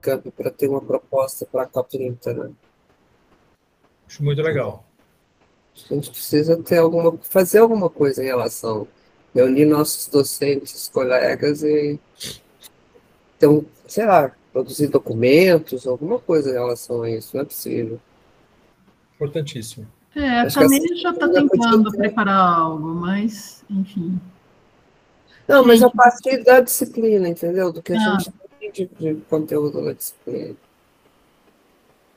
Unicamp para ter uma proposta para a COP30, né? Acho muito legal. A gente precisa fazer alguma coisa em relação, reunir nossos docentes, colegas e então, sei lá, produzir documentos, alguma coisa em relação a isso, não é possível. Importantíssimo. A Acho que essa Tamires já está semana podia tentando ter. preparar algo, mas, enfim. Não, mas a Gente, partir da disciplina, entendeu? Do que a ah, gente tem de conteúdo da disciplina.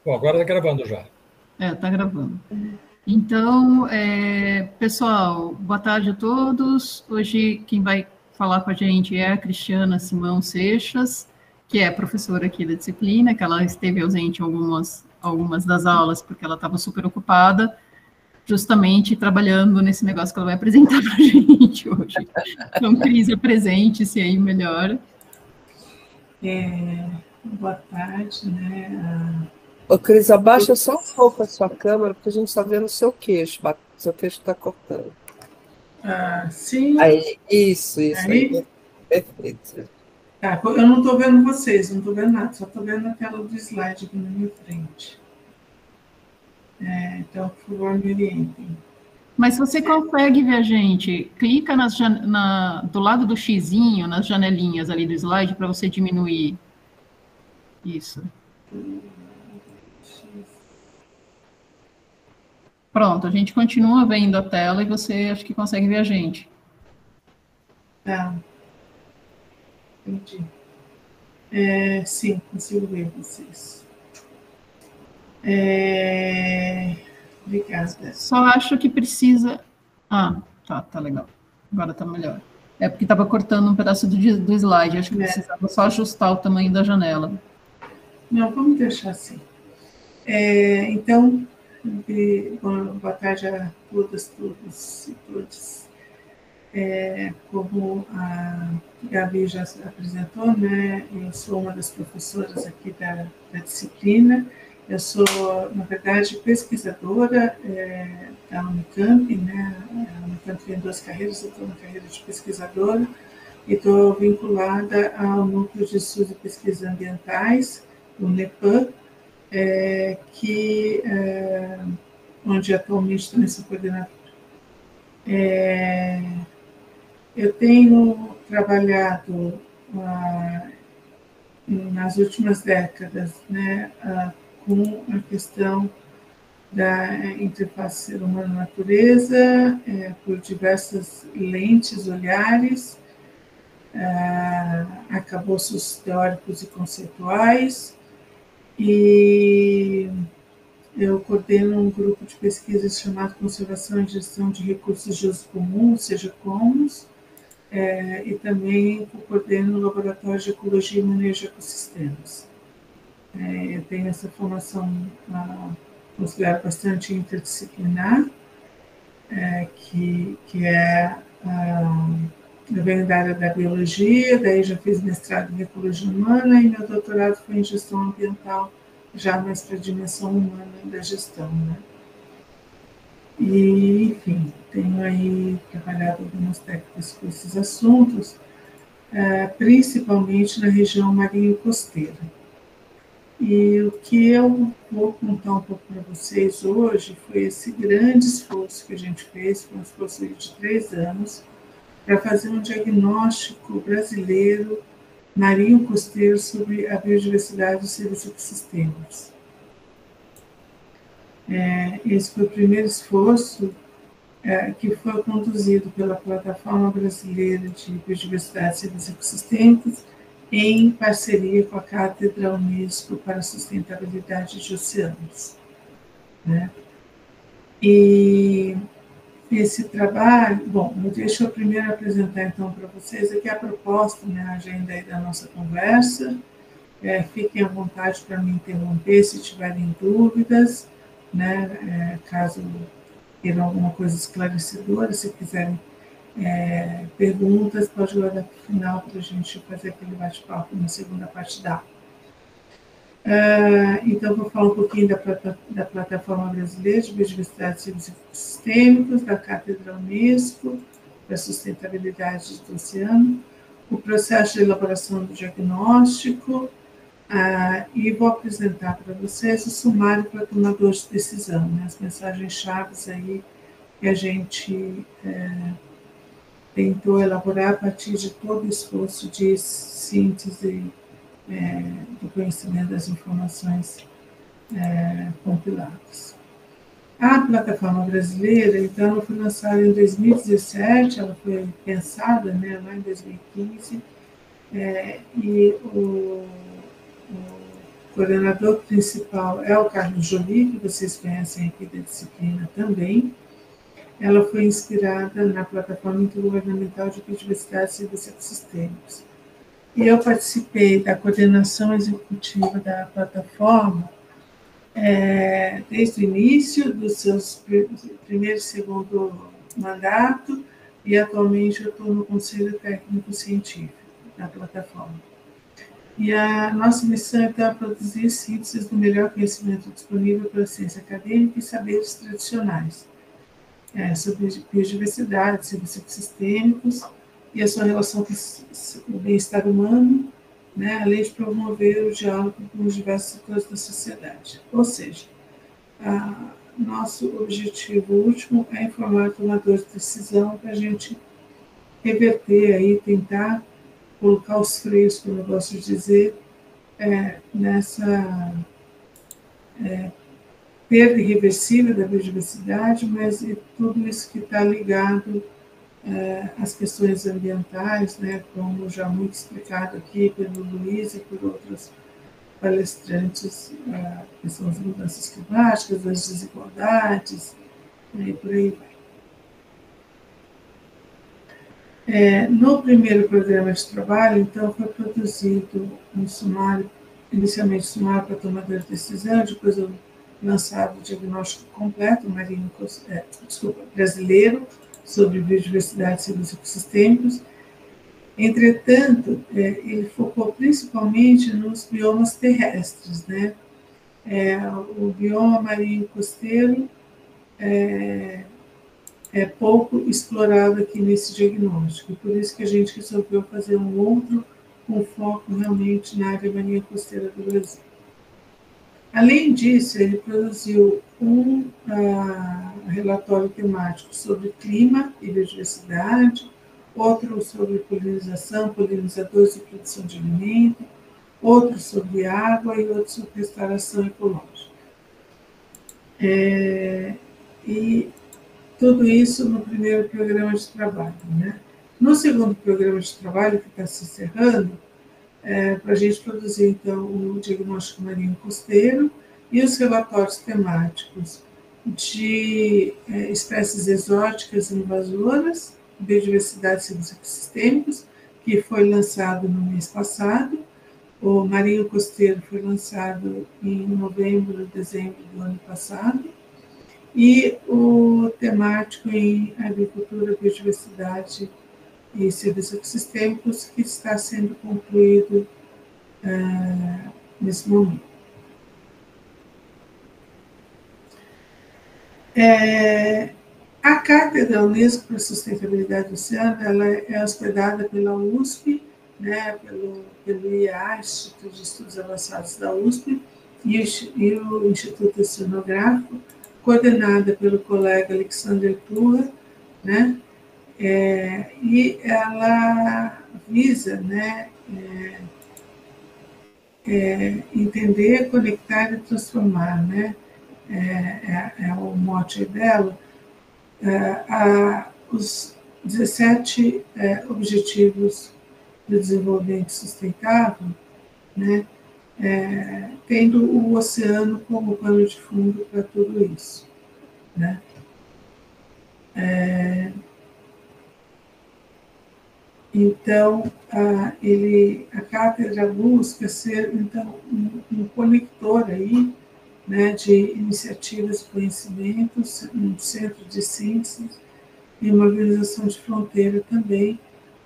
Bom, agora está gravando já. tá gravando. Então, pessoal, boa tarde a todos. Hoje quem vai falar com a gente é a Cristiana Simão Seixas, que é professora aqui da disciplina, que ela esteve ausente em algumas das aulas porque ela estava super ocupada, justamente trabalhando nesse negócio que ela vai apresentar para a gente hoje. Então, Cris, apresente-se aí melhor. Boa tarde, né? Ô, Cris, abaixa só um pouco a sua câmera, porque a gente está vendo o seu queixo. Seu queixo está cortando. Sim. Aí, isso aí. Perfeito. Tá, eu não estou vendo vocês, não estou vendo nada, só estou vendo a tela do slide aqui na minha frente. Então, por favor, me orientem. Mas se você consegue ver a gente, clica do lado do xizinho, nas janelinhas ali do slide, para você diminuir isso. Pronto, a gente continua vendo a tela e você acho que consegue ver a gente. Tá. Entendi. Sim, consigo ver vocês. Obrigada. Só acho que precisa... tá legal. Agora tá melhor. É porque estava cortando um pedaço do slide, acho que precisava só ajustar o tamanho da janela. Não, vamos deixar assim. Então, boa tarde a todas, todos e todas. Como a Gabi já apresentou, né, eu sou uma das professoras aqui da disciplina. Eu sou, na verdade, pesquisadora da Unicamp, né? A Unicamp tem 2 carreiras, eu estou na carreira de pesquisadora e estou vinculada ao Núcleo de Estudos e Pesquisas Ambientais, o NEPAM, onde atualmente também sou coordenadora. Eu tenho trabalhado nas últimas décadas, né, com a questão da interface ser humano-natureza, por diversas lentes, olhares, arcabouços teóricos e conceituais, e eu coordeno um grupo de pesquisa chamado Conservação e Gestão de Recursos de Uso Comum, ou seja, COMOS, e também coordeno o Laboratório de Ecologia e Manejo de Ecossistemas. Eu tenho essa formação considerada bastante interdisciplinar, que eu venho da área da biologia, daí já fiz mestrado em ecologia humana e meu doutorado foi em gestão ambiental, já mais para a dimensão humana da gestão, né? E, enfim, tenho aí trabalhado algumas técnicas com esses assuntos, principalmente na região marinho-costeira. E o que eu vou contar um pouco para vocês hoje foi esse grande esforço que a gente fez, foi um esforço de 3 anos, para fazer um diagnóstico brasileiro marinho-costeiro sobre a biodiversidade dos seus ecossistemas. Esse foi o primeiro esforço que foi conduzido pela Plataforma Brasileira de Biodiversidade e Serviços Ecossistêmicos em parceria com a Cátedra Unesco para a Sustentabilidade de Oceanos, né? E esse trabalho, bom, deixa eu primeiro apresentar então para vocês aqui a proposta, né, a agenda aí da nossa conversa. Fiquem à vontade para me interromper se tiverem dúvidas, né, caso queiram alguma coisa esclarecedora, se quiserem perguntas, pode guardar para o final para a gente fazer aquele bate-papo na segunda parte da aula. Então, vou falar um pouquinho da Plataforma Brasileira de Biodiversidade e Serviços Ecossistêmicos, da Cátedra Unesco para a Sustentabilidade do Oceano, o processo de elaboração do diagnóstico, E vou apresentar para vocês o sumário para tomador de decisão, né? As mensagens-chave aí que a gente tentou elaborar a partir de todo o esforço de síntese do conhecimento das informações compiladas. A plataforma brasileira, então, ela foi lançada em 2017, ela foi pensada, né, lá em 2015, e o coordenador principal é o Carlos Joly, que vocês conhecem aqui da disciplina também. Ela foi inspirada na plataforma intergovernamental de biodiversidade e serviços ecossistêmicos. E eu participei da coordenação executiva da plataforma desde o início dos seus primeiro e segundo mandato, e atualmente eu estou no Conselho Técnico Científico da plataforma. E a nossa missão então, é produzir sínteses do melhor conhecimento disponível pela ciência acadêmica e saberes tradicionais sobre biodiversidade, serviços ecossistêmicos e a sua relação com o bem-estar humano, né, além de promover o diálogo com os diversos setores da sociedade. Ou seja, nosso objetivo último é informar tomadores de decisão para a gente reverter aí, tentar colocar os freios, como eu gosto de dizer, nessa perda irreversível da biodiversidade, mas e tudo isso que está ligado às questões ambientais, né, como já muito explicado aqui pelo Luiz e por outros palestrantes, que são as mudanças climáticas, as desigualdades, e por aí vai. No primeiro programa de trabalho, então, foi produzido um sumário, inicialmente sumário para tomador de decisão, depois lançado o diagnóstico completo brasileiro sobre biodiversidade e serviços ecossistêmicos. Entretanto, ele focou principalmente nos biomas terrestres, né? O bioma marinho costeiro é pouco explorado aqui nesse diagnóstico, e por isso que a gente resolveu fazer um outro com foco realmente na área marinha costeira do Brasil. Além disso, ele produziu um relatório temático sobre clima e biodiversidade, outro sobre polinização, polinizadores e produção de alimento, outro sobre água e outro sobre restauração ecológica. E tudo isso no primeiro programa de trabalho, né? No segundo programa de trabalho, que está se encerrando, para a gente produzir, então, o diagnóstico marinho costeiro e os relatórios temáticos de espécies exóticas invasoras, biodiversidade e serviços ecossistêmicos, que foi lançado no mês passado. O marinho costeiro foi lançado em novembro, dezembro do ano passado, e o temático em agricultura, biodiversidade e serviços ecossistêmicos, que está sendo concluído nesse momento. A Cátedra Unesco para a Sustentabilidade do Oceano, ela é hospedada pela USP, né, pelo IEA, Instituto de Estudos Avançados da USP, e o Instituto Oceanográfico, coordenada pelo colega Alexander Turra, né, e ela visa, né, entender, conectar e transformar, né, é o mote dela, os 17 Objetivos do Desenvolvimento Sustentável, né, tendo o oceano como pano de fundo para tudo isso, né. Então, a cátedra busca ser, então, um conector aí, né, de iniciativas e conhecimentos, um centro de síntese e uma organização de fronteira também,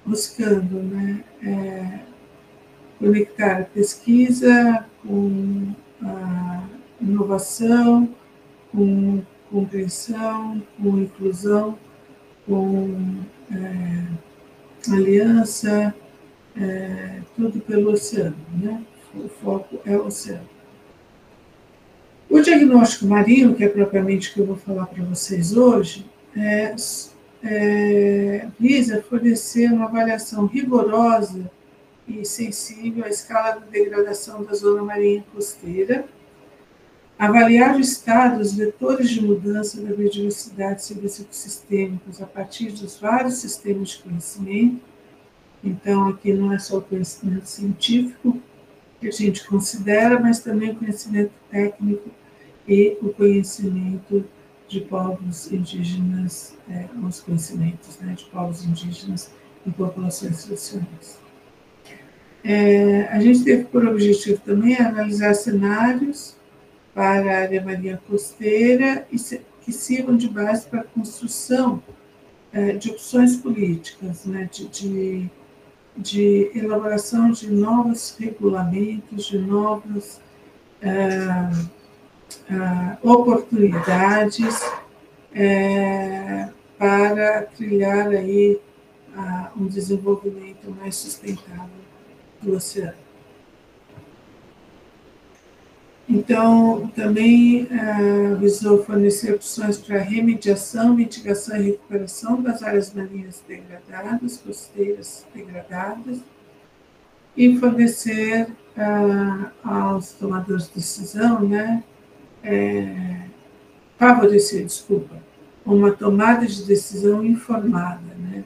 buscando, né, conectar a pesquisa com a inovação, com compreensão, com inclusão, com aliança, tudo pelo oceano, né? o foco é o oceano. O diagnóstico marinho, que é propriamente o que eu vou falar para vocês hoje, visa fornecer uma avaliação rigorosa e sensível à escala de degradação da zona marinha costeira, avaliar o estado dos vetores de mudança da biodiversidade e serviços ecossistêmicos a partir dos vários sistemas de conhecimento. Então, aqui não é só o conhecimento científico que a gente considera, mas também o conhecimento técnico e o conhecimento de povos indígenas, os conhecimentos, né, de povos indígenas e populações tradicionais. A gente teve por objetivo também analisar cenários para a área marinha costeira e que sirvam de base para a construção de opções políticas, né, de elaboração de novos regulamentos, de novas oportunidades para trilhar aí um desenvolvimento mais sustentável do oceano. Então, também visou fornecer opções para remediação, mitigação e recuperação das áreas marinhas degradadas, costeiras degradadas, e fornecer aos tomadores de decisão, né, favorecer, uma tomada de decisão informada, né?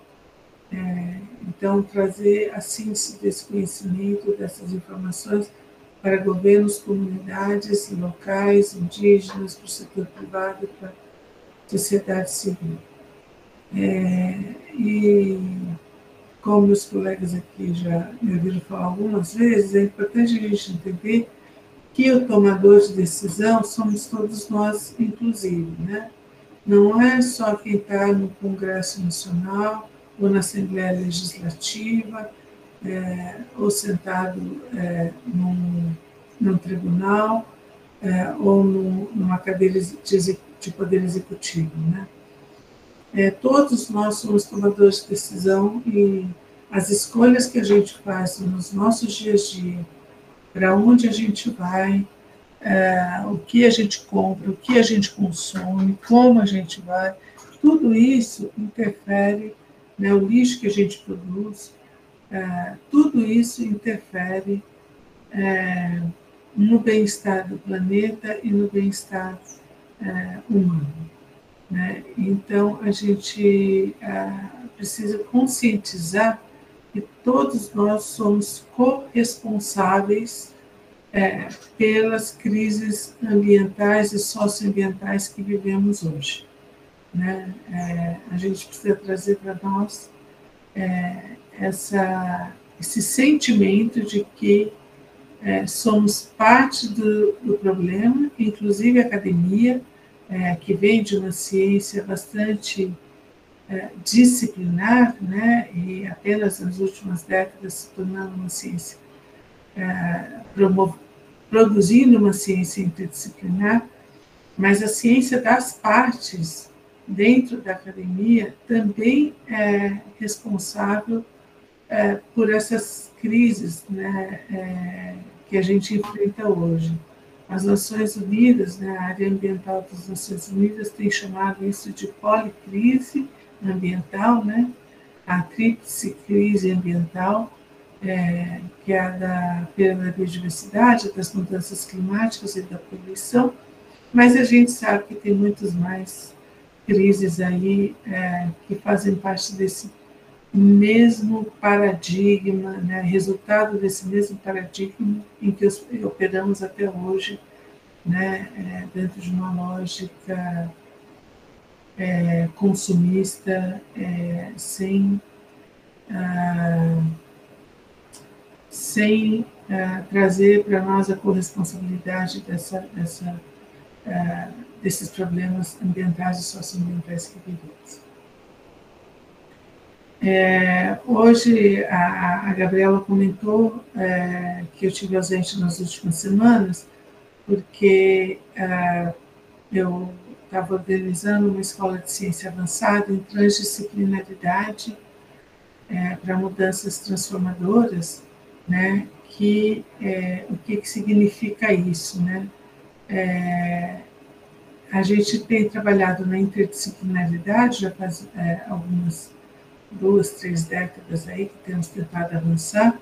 Então, trazer a síntese desse conhecimento, dessas informações, para governos, comunidades locais, indígenas, para o setor privado e para a sociedade civil. E, como os colegas aqui já me ouviram falar algumas vezes, é importante a gente entender que o tomador de decisão somos todos nós, inclusive, né? Não é só quem está no Congresso Nacional ou na Assembleia Legislativa, ou sentado num tribunal, ou numa cadeira de poder executivo, né? Todos nós somos tomadores de decisão e as escolhas que a gente faz nos nossos dias a dia, para onde a gente vai, o que a gente compra, o que a gente consome, como a gente vai, tudo isso interfere, né, o lixo que a gente produz, tudo isso interfere no bem-estar do planeta e no bem-estar humano, né? Então, a gente precisa conscientizar que todos nós somos corresponsáveis pelas crises ambientais e socioambientais que vivemos hoje, né? A gente precisa trazer para nós esse sentimento de que somos parte do problema, inclusive a academia, que vem de uma ciência bastante disciplinar, né, e apenas nas últimas décadas se tornando uma ciência, produzindo uma ciência interdisciplinar, mas a ciência das partes dentro da academia também é responsável por essas crises, né, que a gente enfrenta hoje. As Nações Unidas, né, a área ambiental das Nações Unidas tem chamado isso de policrise ambiental, né, a tríplice crise ambiental, que é a da perda da biodiversidade, das mudanças climáticas e da poluição, mas a gente sabe que tem muitas mais crises aí que fazem parte desse mesmo paradigma, né, resultado desse mesmo paradigma em que operamos até hoje, né, dentro de uma lógica consumista, sem trazer para nós a corresponsabilidade desses problemas ambientais e socioambientais que vivemos. Hoje, a Gabriela comentou que eu estive ausente nas últimas semanas, porque eu estava organizando uma escola de ciência avançada em transdisciplinaridade para mudanças transformadoras, né? O que significa isso, né? A gente tem trabalhado na interdisciplinaridade já faz algumas 2, 3 décadas aí que temos tentado avançar,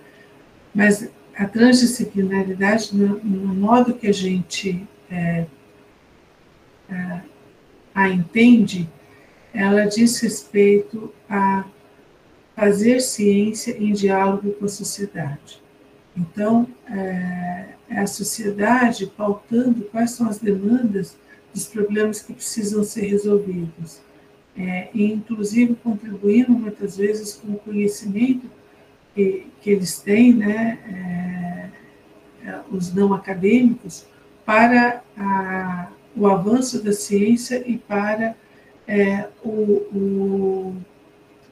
mas a transdisciplinaridade, no modo que a gente a entende, ela diz respeito a fazer ciência em diálogo com a sociedade. Então, é a sociedade pautando quais são as demandas dos problemas que precisam ser resolvidos, e inclusive contribuindo muitas vezes com o conhecimento que eles têm, né, os não acadêmicos, para o avanço da ciência e para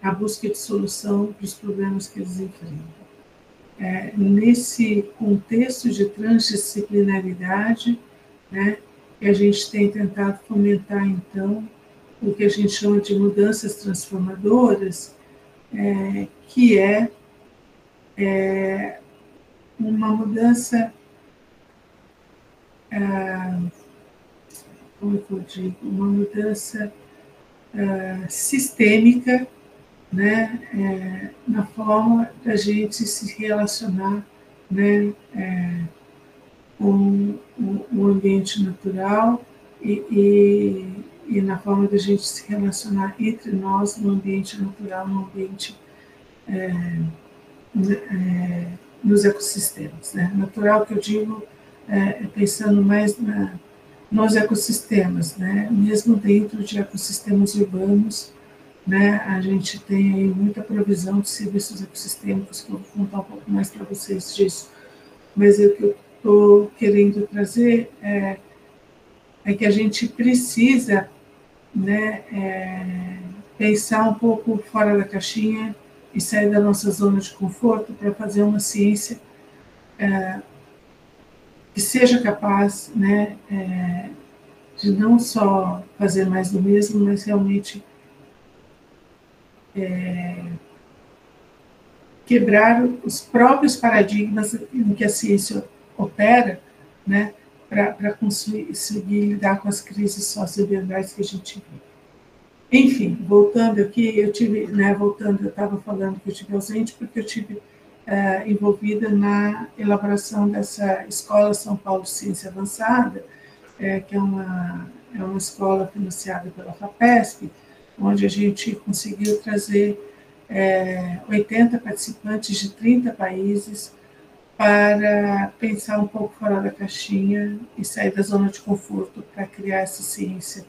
a busca de solução para os problemas que eles enfrentam. Nesse contexto de transdisciplinaridade, né, que a gente tem tentado fomentar, então, o que a gente chama de mudanças transformadoras, que é uma mudança, como eu digo, uma mudança sistêmica, né, na forma da gente se relacionar, né, com o ambiente natural e na forma da gente se relacionar entre nós no ambiente natural, no ambiente nos ecossistemas, né? Natural que eu digo, pensando mais nos ecossistemas, né? Mesmo dentro de ecossistemas urbanos, né? A gente tem aí muita provisão de serviços ecossistêmicos, que eu vou contar um pouco mais para vocês disso, mas o que eu estou querendo trazer é que a gente precisa, né, pensar um pouco fora da caixinha e sair da nossa zona de conforto para fazer uma ciência que seja capaz, né, de não só fazer mais do mesmo, mas realmente quebrar os próprios paradigmas em que a ciência opera, né, para conseguir lidar com as crises socioambientais que a gente vive. Enfim, voltando aqui, eu estava falando que eu estive ausente porque eu estive envolvida na elaboração dessa Escola São Paulo de Ciência Avançada, que é uma escola financiada pela FAPESP, onde a gente conseguiu trazer 80 participantes de 30 países para pensar um pouco fora da caixinha e sair da zona de conforto para criar essa ciência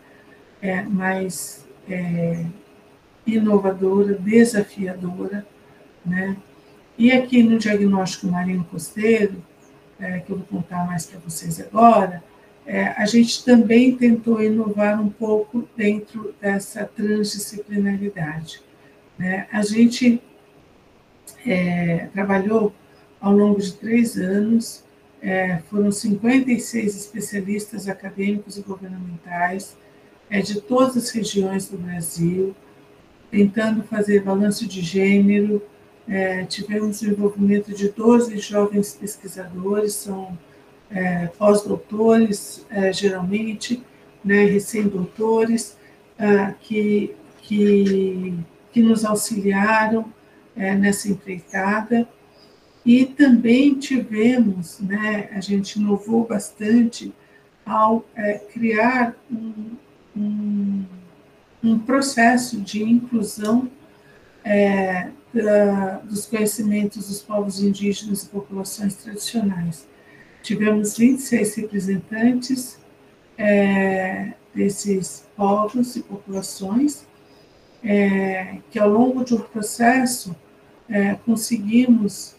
mais inovadora, desafiadora, né? E aqui no diagnóstico marinho costeiro, que eu vou contar mais para vocês agora, a gente também tentou inovar um pouco dentro dessa transdisciplinaridade, né? A gente trabalhou ao longo de 3 anos, foram 56 especialistas acadêmicos e governamentais, de todas as regiões do Brasil, tentando fazer balanço de gênero. Tivemos o envolvimento de 12 jovens pesquisadores, são pós-doutores, geralmente, né, recém-doutores, que nos auxiliaram nessa empreitada. E também tivemos, né, a gente inovou bastante ao criar um processo de inclusão dos conhecimentos dos povos indígenas e populações tradicionais. Tivemos 26 representantes desses povos e populações, que ao longo de um processo conseguimos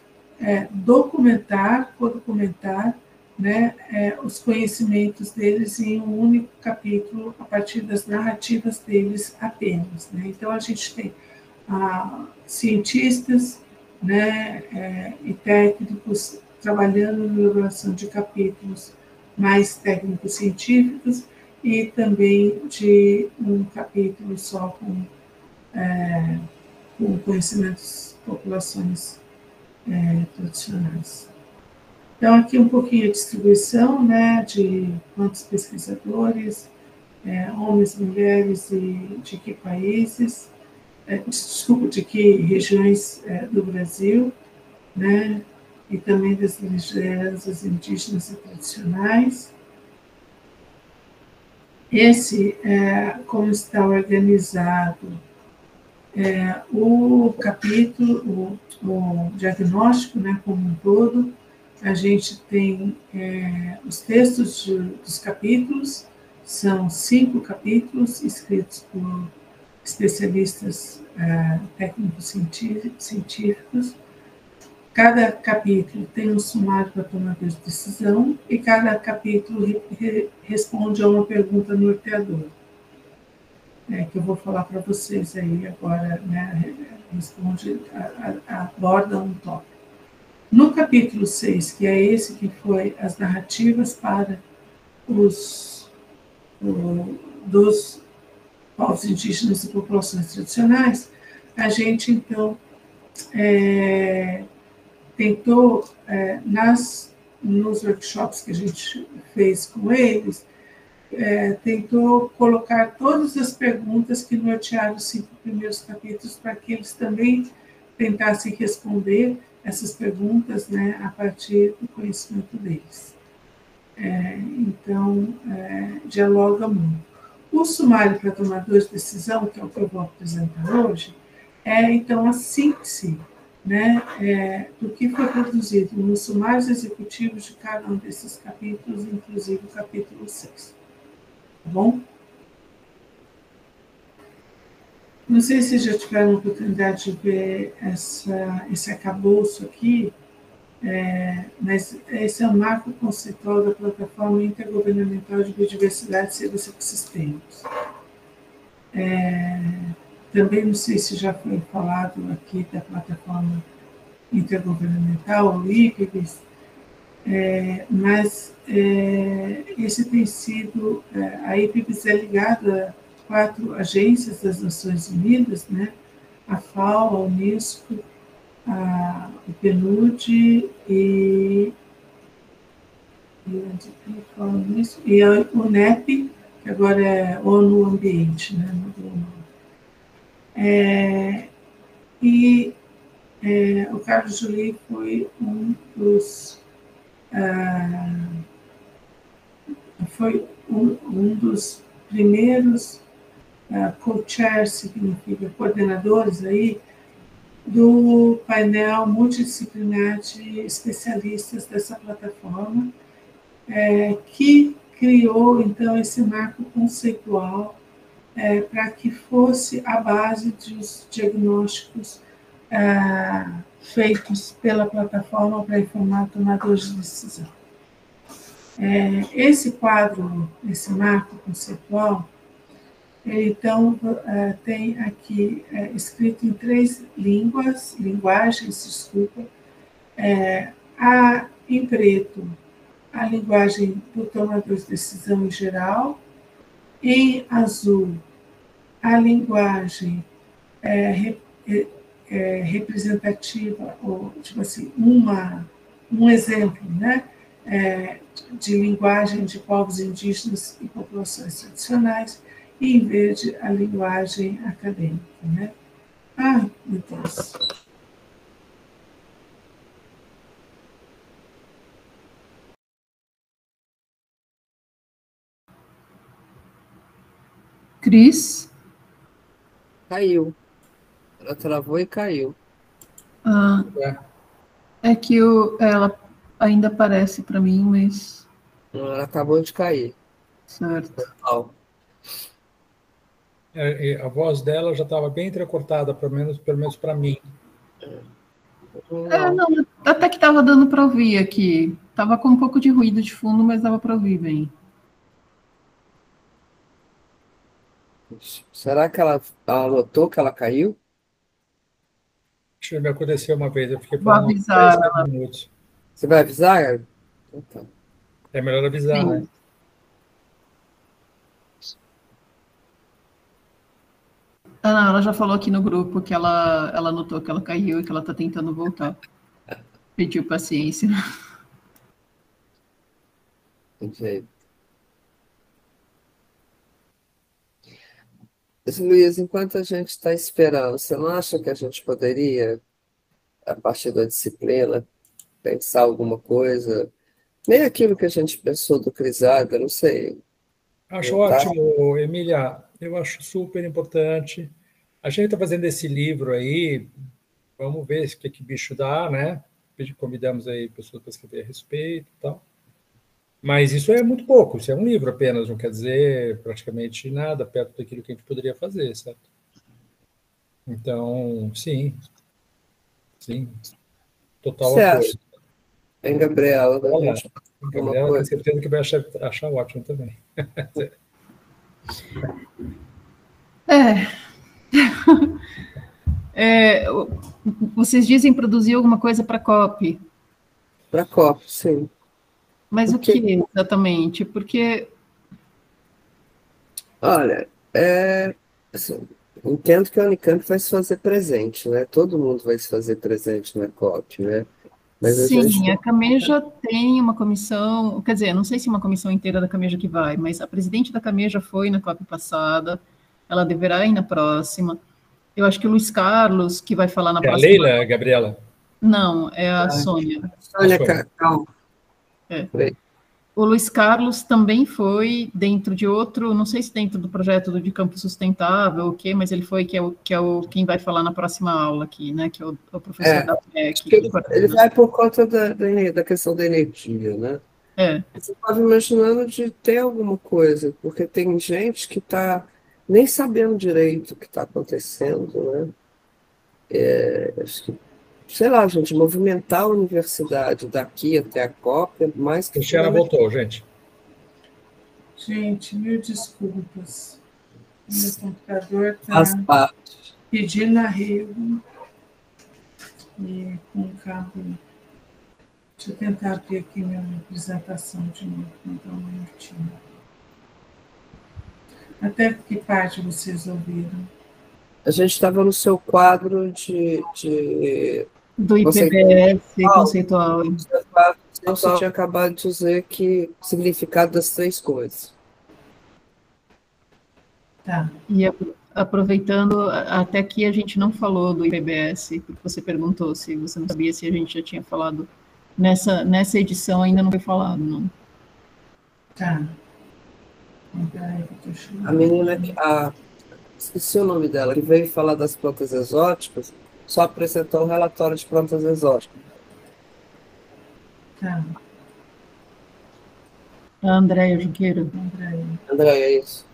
codocumentar, né, os conhecimentos deles em um único capítulo, a partir das narrativas deles apenas, né? Então, a gente tem cientistas, né, e técnicos trabalhando na elaboração de capítulos mais técnicos científicos e também de um capítulo só com conhecimentos de populações tradicionais. Então, aqui um pouquinho a distribuição, né, de quantos pesquisadores, homens, mulheres e de que países, desculpa, de que regiões do Brasil, né, e também das lideranças indígenas e tradicionais. Esse, como está organizado, o capítulo, o diagnóstico, né, como um todo, a gente tem os textos dos capítulos, são 5 capítulos escritos por especialistas técnicos científicos. Cada capítulo tem um sumário para tomada de decisão e cada capítulo responde a uma pergunta norteadora, que eu vou falar para vocês aí agora, né, aborda um tópico. No capítulo 6, que é esse que foi as narrativas para dos povos indígenas e populações tradicionais, a gente, então, tentou, nos workshops que a gente fez com eles, tentou colocar todas as perguntas que nortearam os 5 primeiros capítulos para que eles também tentassem responder essas perguntas, né, a partir do conhecimento deles. Então, dialoga muito. O sumário para tomadores de decisão, que é o que eu vou apresentar hoje, então, a síntese, né, do que foi produzido nos sumários executivos de cada um desses capítulos, inclusive o capítulo 6. Tá bom? Não sei se já tiveram a oportunidade de ver esse arcabouço aqui, mas esse é o marco conceitual da Plataforma Intergovernamental de Biodiversidade e Seres Ecossistemas. Também não sei se já foi falado aqui da Plataforma Intergovernamental, o IPBES, mas esse tem sido, a IPBES é ligada a 4 agências das Nações Unidas, né? A FAO, a Unesco, o PNUD e a UNEP, que agora é ONU Ambiente, né? O Carlos Joly foi um dos primeiros co-chairs, significa coordenadores aí, do painel multidisciplinar de especialistas dessa plataforma, que criou, então, esse marco conceitual para que fosse a base dos diagnósticos feitos pela plataforma para informar tomadores de decisão. Esse quadro, esse marco conceitual, então, tem aqui escrito em 3 linguagens, em preto, a linguagem do tomador de decisão em geral, em azul, a linguagem representativa, ou, tipo assim, um exemplo, né, de linguagem de povos indígenas e populações tradicionais, e em verde a linguagem acadêmica, né? Ai, meu Deus. Cris? Caiu. Ela travou e caiu. É. Que ela ainda aparece para mim, mas... Ela acabou de cair. Certo. A voz dela já estava bem entrecortada, pelo menos para mim. Não, até que estava dando para ouvir aqui. Estava com um pouco de ruído de fundo, mas dava para ouvir bem. Será que ela notou que ela caiu? Deixa eu me acontecer uma vez, eu fiquei Vou falando avisar 10 minutos. Você vai avisar? Então. É melhor avisar, Sim. né? Não, ela já falou aqui no grupo que ela notou que ela caiu e que ela está tentando voltar. Pediu paciência. Ok. Mas, Luiz, enquanto a gente está esperando, você não acha que a gente poderia, a partir da disciplina, pensar alguma coisa? Nem aquilo que a gente pensou do Crisada, não sei. Acho Voltar. ótimo, Emília. Eu acho super importante. A gente está fazendo esse livro aí, vamos ver o que bicho dá, né? Convidamos aí pessoas para escrever a respeito e tal. Mas isso é muito pouco, isso é um livro apenas, não quer dizer praticamente nada perto daquilo que a gente poderia fazer, certo? Então, sim, total Você apoio. acha, hein, Gabriela, da Olha, gente a alguma Gabriela tem coisa? certeza que vai achar ótimo também. É, é, vocês dizem produzir alguma coisa para a COP, Para COP, sim. mas o Porque, que exatamente? Porque, olha, assim, entendo que a Unicamp vai se fazer presente, né? Todo mundo vai se fazer presente na COP, né? Mas a gente sim, a Cameja tem uma comissão, quer dizer, não sei se uma comissão inteira da Cameja que vai, mas a presidente da Cameja foi na COP passada, ela deverá ir na próxima. Eu acho que o Luiz Carlos, que vai falar na É a próxima. Leila, Gabriela? Não, é a Sônia. Olha, Sônia. calma. É. Peraí. O Luiz Carlos também foi dentro de outro, não sei se dentro do projeto do de campo sustentável, o quê, mas ele foi que é o quem vai falar na próxima aula aqui, né? Que é o professor É, da acho PEC, que que ele coordena. vai por conta da questão da energia, né? É, Você estava imaginando de ter alguma coisa, porque tem gente que está nem sabendo direito o que está acontecendo, né? Acho que, sei lá, gente, movimentar a universidade daqui até a COP é mais que Cristiana fundamental. voltou, gente. Gente, mil desculpas. Meu computador Faz está parte. pedindo arrego e com cabo. Deixa eu tentar abrir aqui minha apresentação de novo, então um minutinho. Até que parte vocês ouviram? A gente estava no seu quadro do conceitual. IPBS conceitual. Você tinha acabado de dizer que o significado das três coisas. Tá. E aproveitando, até aqui a gente não falou do IPBS, porque você perguntou se você não sabia se a gente já tinha falado. Nessa edição ainda não foi falado, não. Tá. Peraí, que eu tô A chegando. menina, esqueci o nome dela, que veio falar das plantas exóticas, só apresentou o relatório de plantas exóticas. Tá, A Andréia Junqueira. peraí. André, é isso.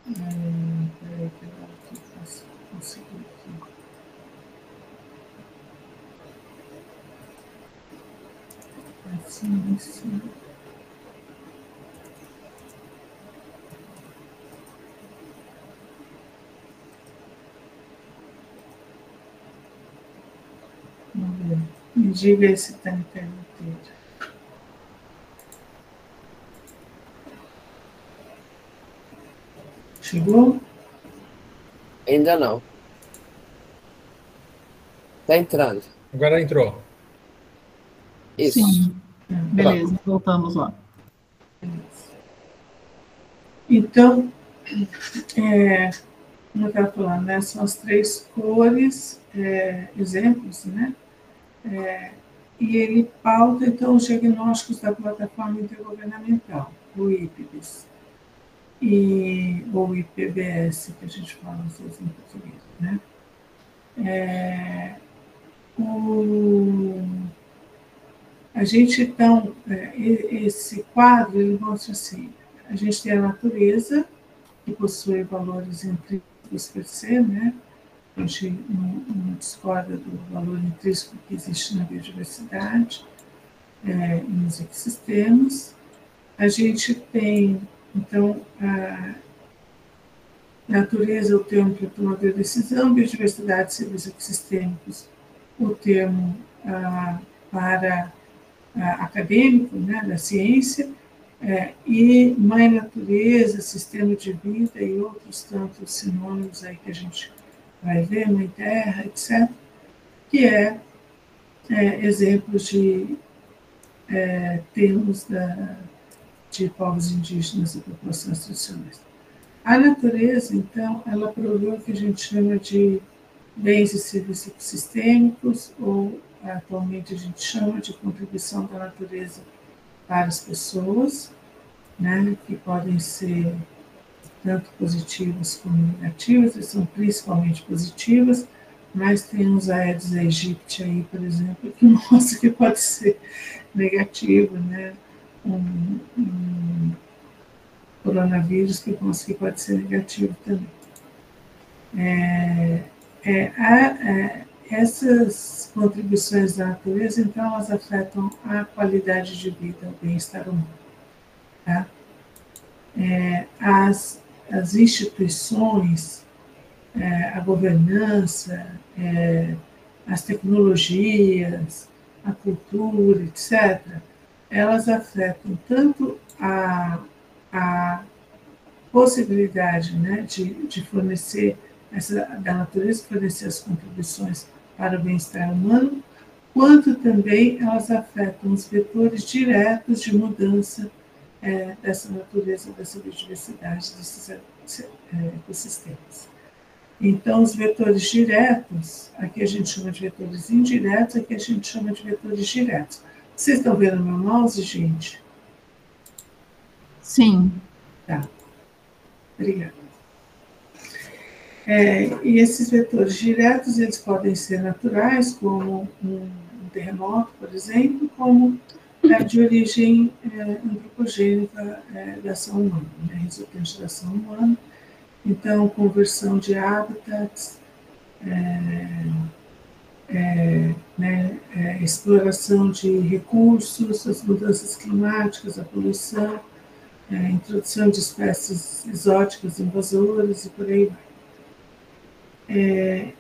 Peraí, que agora que eu posso conseguir aqui. Assim, assim. Vamos ver. Me diga aí se está interrompido. Chegou? Ainda não. Está entrando. Agora entrou. Isso. Sim, beleza, voltamos lá. Então, como eu estava falando, né, são as três cores, exemplos, né? E ele pauta, então, os diagnósticos da plataforma intergovernamental, o IPBES, ou IPBS, que a gente fala às vezes em português, né? A gente, então, esse quadro, ele mostra assim, a gente tem a natureza, que possui valores intrínsecos per se, né? A gente não discorda do valor intrínseco que existe na biodiversidade e nos ecossistemas. A gente tem, então, a natureza, o termo para tomar de decisão, biodiversidade, serviços ecossistêmicos, o termo para acadêmico, né, da ciência, e mãe natureza, sistema de vida e outros tantos sinônimos aí que a gente vai ver, mãe terra, etc., que é exemplos de termos de povos indígenas e populações tradicionais. A natureza, então, ela provê o que a gente chama de bens e serviços ecossistêmicos, ou atualmente a gente chama de contribuição da natureza para as pessoas, né, que podem ser tanto positivas como negativas, e são principalmente positivas, mas tem uns Aedes aegypti aí, por exemplo, que mostra que pode ser negativo, né? Um coronavírus que mostra que pode ser negativo também. Essas contribuições da natureza, então, elas afetam a qualidade de vida, o bem-estar humano. Tá? As instituições, a governança, as tecnologias, a cultura, etc., elas afetam tanto a possibilidade, né, de fornecer, da natureza fornecer as contribuições para o bem-estar humano, quanto também elas afetam os vetores diretos de mudança dessa natureza, dessa biodiversidade, desses ecossistemas. Então, os vetores diretos, aqui a gente chama de vetores indiretos, aqui a gente chama de vetores diretos. Vocês estão vendo meu mouse, gente? Sim. Tá. Obrigada. E esses vetores diretos, eles podem ser naturais, como um terremoto, por exemplo, como de origem antropogênica da ação humana, né, resultante da ação humana. Então, conversão de hábitats, exploração de recursos, as mudanças climáticas, a poluição, introdução de espécies exóticas invasoras e por aí vai.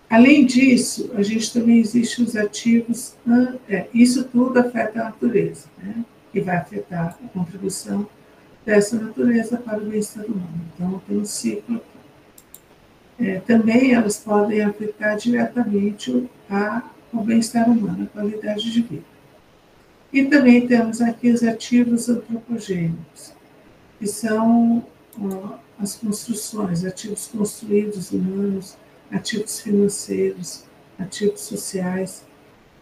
Além disso, a gente também existe os ativos, isso tudo afeta a natureza, né? E vai afetar a contribuição dessa natureza para o bem-estar humano. Então, tem um ciclo aqui. Também elas podem afetar diretamente o bem-estar humano, a qualidade de vida. E também temos aqui os ativos antropogênicos, que são as construções, ativos construídos humanos, ativos financeiros, ativos sociais,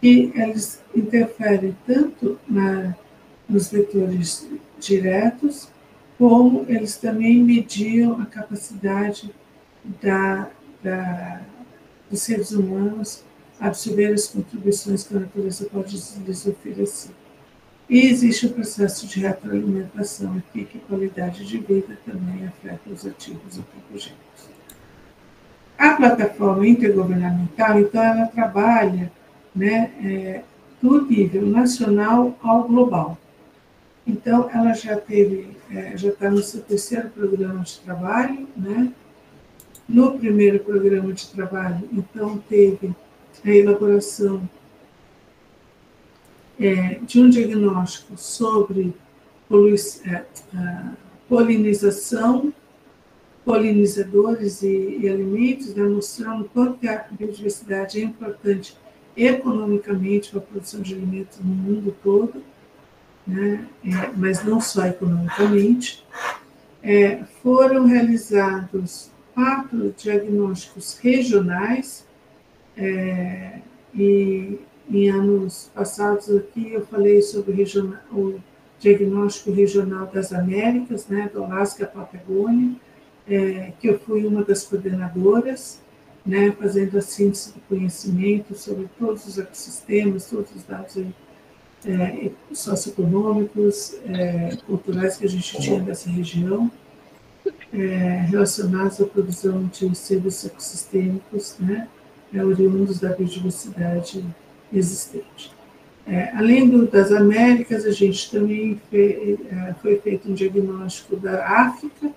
e eles interferem tanto nos vetores diretos, como eles também mediam a capacidade dos seres humanos absorver as contribuições que a natureza pode lhes oferecer. E existe o processo de retroalimentação aqui, que a qualidade de vida também afeta os ativos antropogênicos. A plataforma intergovernamental, então, ela trabalha, né, do nível nacional ao global. Então, ela já está no seu terceiro programa de trabalho, né? No primeiro programa de trabalho, então, teve a elaboração de um diagnóstico sobre polinização, polinizadores e alimentos, demonstrando quanto que a biodiversidade é importante economicamente para a produção de alimentos no mundo todo, né? Mas não só economicamente. Foram realizados 4 diagnósticos regionais, e em anos passados aqui eu falei sobre o diagnóstico regional das Américas, né, do Alasca à Patagônia, que eu fui uma das coordenadoras, né, fazendo a síntese do conhecimento sobre todos os ecossistemas, todos os dados socioeconômicos, culturais que a gente tinha dessa região, relacionados à produção de serviços ecossistêmicos, né, oriundos da biodiversidade existente. Além das Américas, a gente também foi feito um diagnóstico da África,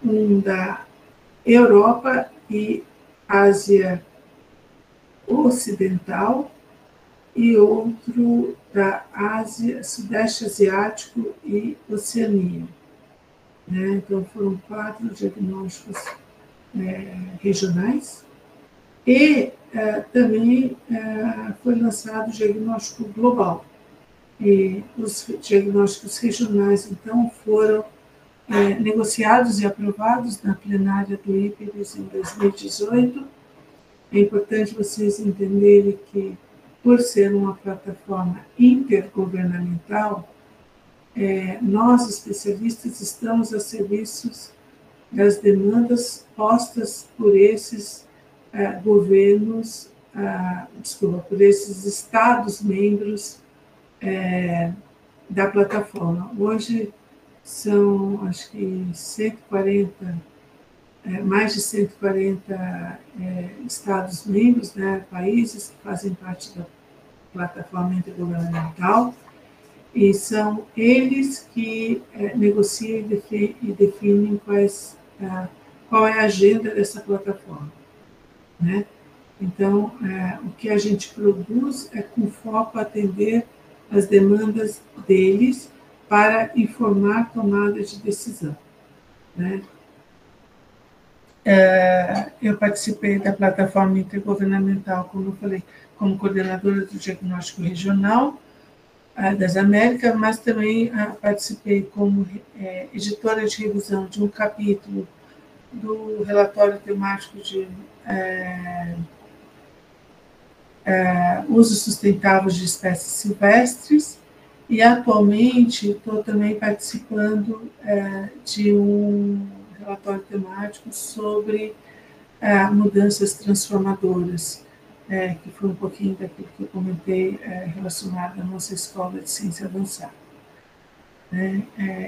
um da Europa e Ásia Ocidental, e outro da Ásia, Sudeste Asiático e Oceania. Então, foram 4 diagnósticos regionais. E também foi lançado o diagnóstico global. E os diagnósticos regionais, então, foram negociados e aprovados na plenária do IPBES em 2018. É importante vocês entenderem que, por ser uma plataforma intergovernamental, nós, especialistas, estamos a serviço das demandas postas por esses governos, por esses Estados-membros da plataforma. Hoje são, acho que, 140, mais de 140 Estados-membros, né, países que fazem parte da plataforma intergovernamental, e são eles que negociam e definem qual é a agenda dessa plataforma, né? Então, o que a gente produz é com foco a atender as demandas deles para informar tomada de decisão, né? Eu participei da plataforma intergovernamental, como eu falei, como coordenadora do diagnóstico regional das Américas, mas também participei como editora de revisão de um capítulo do relatório temático de uso sustentável de espécies silvestres, e atualmente estou também participando de um relatório temático sobre mudanças transformadoras, que foi um pouquinho daquilo que eu comentei relacionado à nossa escola de ciência avançada.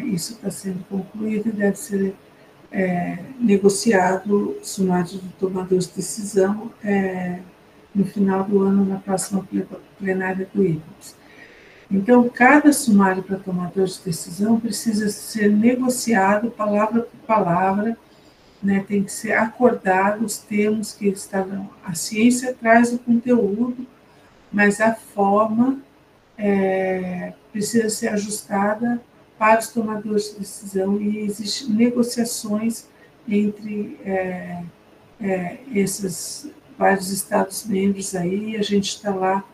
Isso está sendo concluído e deve ser negociado, sumário de tomadores de decisão, no final do ano, na próxima plenária do IPBES. Então, cada sumário para tomador de decisão precisa ser negociado palavra por palavra, né? Tem que ser acordado os termos que estavam. A ciência traz o conteúdo, mas a forma precisa ser ajustada para os tomadores de decisão, e existem negociações entre esses vários Estados-membros aí, e a gente está lá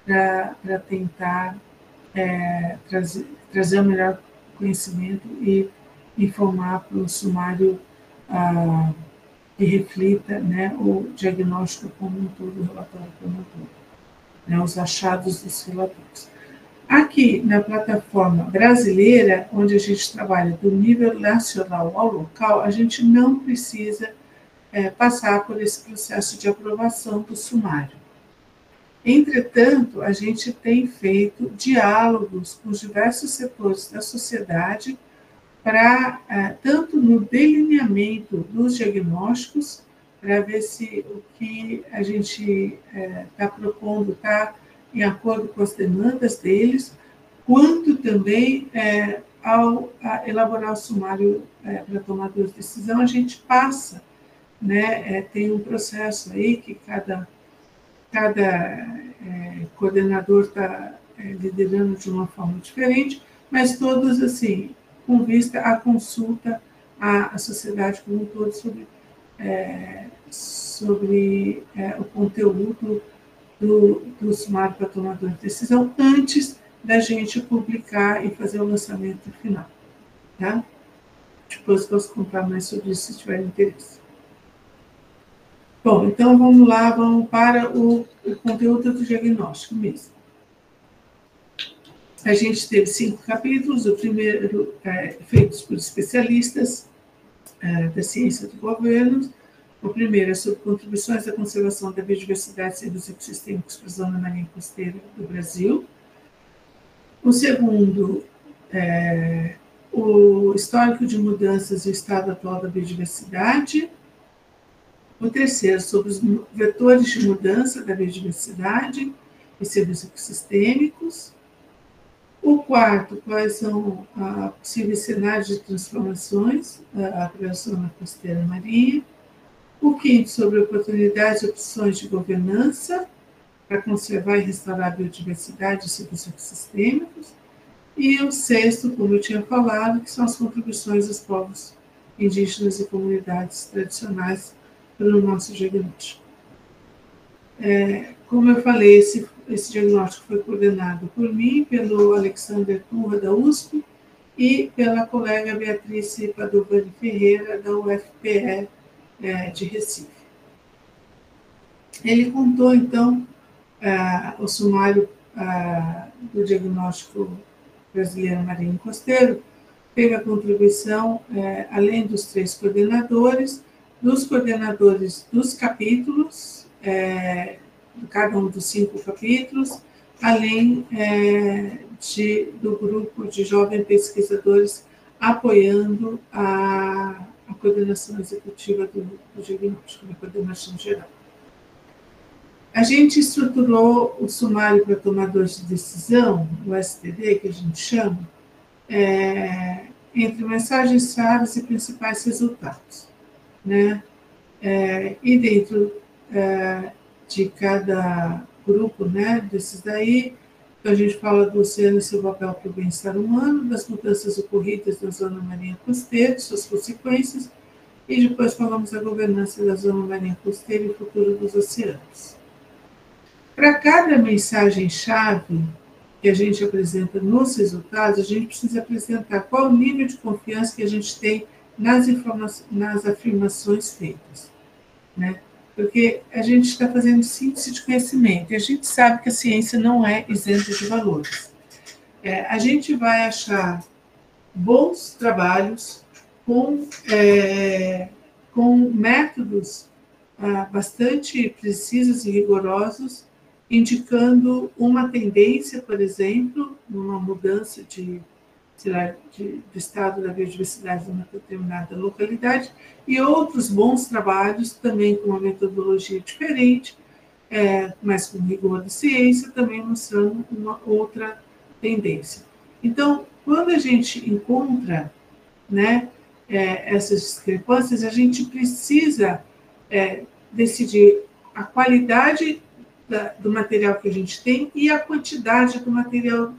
para tentar trazer o melhor conhecimento e informar para o sumário que reflita, né, o diagnóstico como um todo, o relatório como um todo, né, os achados dos relatórios. Aqui, na plataforma brasileira, onde a gente trabalha do nível nacional ao local, a gente não precisa passar por esse processo de aprovação do sumário. Entretanto, a gente tem feito diálogos com os diversos setores da sociedade para, tanto no delineamento dos diagnósticos, para ver se o que a gente está propondo está em acordo com as demandas deles, quanto também, ao elaborar o sumário para tomadores de decisão, a gente passa, né, tem um processo aí que cada coordenador está liderando de uma forma diferente, mas todos, assim, com vista à consulta à sociedade como um todo sobre o conteúdo do sumário para tomador de decisão, antes da gente publicar e fazer o lançamento final. Tá? Depois posso contar mais sobre isso, se tiver interesse. Bom, então vamos lá, vamos para o conteúdo do diagnóstico mesmo. A gente teve 5 capítulos, o primeiro feitos por especialistas da ciência do governo. O primeiro é sobre contribuições à conservação da biodiversidade e dos ecossistêmicos para a zona marinha costeira do Brasil. O segundo é o histórico de mudanças e o estado atual da biodiversidade. O terceiro, sobre os vetores de mudança da biodiversidade e seus ecossistêmicos. O quarto, quais são possíveis cenários de transformações para a zona costeira marinha. O quinto, sobre oportunidades e opções de governança para conservar e restaurar a biodiversidade e seus ecossistêmicos. E o sexto, como eu tinha falado, que são as contribuições dos povos indígenas e comunidades tradicionais para o nosso diagnóstico. Como eu falei, esse diagnóstico foi coordenado por mim, pelo Alexander Turra, da USP, e pela colega Beatriz Padovani Ferreira, da UFPE de Recife. Ele contou, então, o sumário do diagnóstico brasileiro marinho costeiro, teve a contribuição, além dos 3 coordenadores, dos coordenadores dos capítulos, cada um dos 5 capítulos, além do grupo de jovens pesquisadores apoiando a coordenação executiva do diagnóstico, a coordenação geral. A gente estruturou o sumário para tomadores de decisão, o STD, que a gente chama, entre mensagens-chave e principais resultados, né? E dentro de cada grupo, né, desses daí, então a gente fala do oceano e seu papel para o bem-estar humano, das mudanças ocorridas na zona marinha costeira, suas consequências, e depois falamos da governança da zona marinha costeira e o futuro dos oceanos. Para cada mensagem-chave que a gente apresenta nos resultados, a gente precisa apresentar qual o nível de confiança que a gente tem nas afirmações feitas, né? Porque a gente está fazendo síntese de conhecimento, e a gente sabe que a ciência não é isenta de valores. A gente vai achar bons trabalhos com métodos bastante precisos e rigorosos, indicando uma tendência, por exemplo, numa mudança do estado da biodiversidade de uma determinada localidade, e outros bons trabalhos também com uma metodologia diferente, mas com rigor de ciência, também mostrando uma outra tendência. Então, quando a gente encontra, né, essas discrepâncias, a gente precisa decidir a qualidade do material que a gente tem e a quantidade do material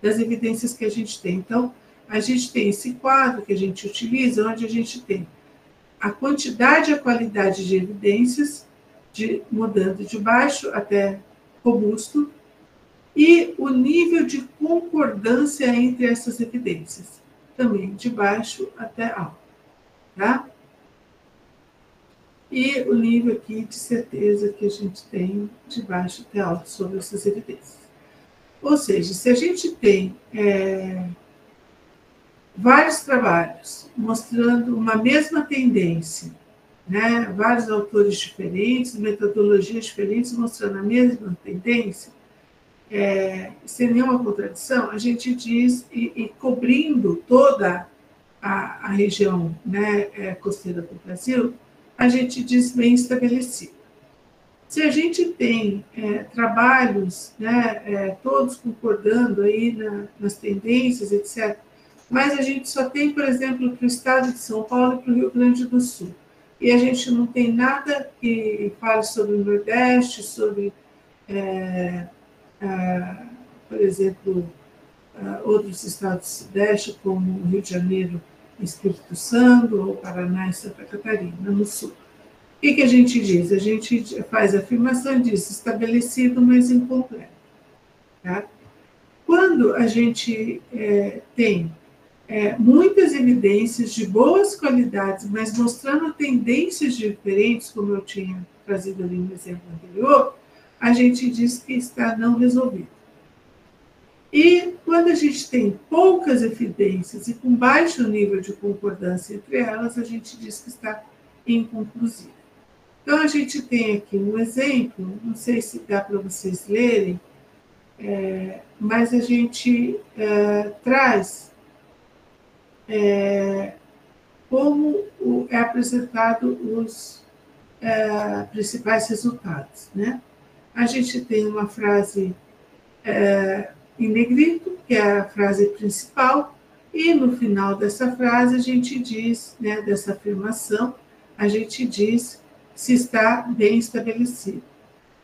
das evidências que a gente tem. Então, a gente tem esse quadro que a gente utiliza, onde a gente tem a quantidade e a qualidade de evidências, mudando de baixo até robusto, e o nível de concordância entre essas evidências, também de baixo até alto, tá? E o nível aqui de certeza que a gente tem de baixo até alto sobre essas evidências. Ou seja, se a gente tem vários trabalhos mostrando uma mesma tendência, né, vários autores diferentes, metodologias diferentes mostrando a mesma tendência, sem nenhuma contradição, a gente diz, e cobrindo toda a região, né, costeira do Brasil, a gente diz bem estabelecido. Se a gente tem trabalhos, né, todos concordando aí nas tendências, etc., mas a gente só tem, por exemplo, para o estado de São Paulo e para o Rio Grande do Sul, e a gente não tem nada que fale sobre o Nordeste, sobre, por exemplo, outros estados do Sudeste, como o Rio de Janeiro, Espírito Santo, ou Paraná e Santa Catarina, no Sul. O que a gente diz? A gente faz a afirmação e diz estabelecido, mas incompleto. Tá? Quando a gente tem muitas evidências de boas qualidades, mas mostrando tendências diferentes, como eu tinha trazido ali no exemplo anterior, a gente diz que está não resolvido. E quando a gente tem poucas evidências e com baixo nível de concordância entre elas, a gente diz que está inconclusivo. Então, a gente tem aqui um exemplo, não sei se dá para vocês lerem, mas a gente traz como é apresentado os principais resultados, né? A gente tem uma frase em negrito, que é a frase principal, e no final dessa frase a gente diz, né, dessa afirmação, a gente diz se está bem estabelecido.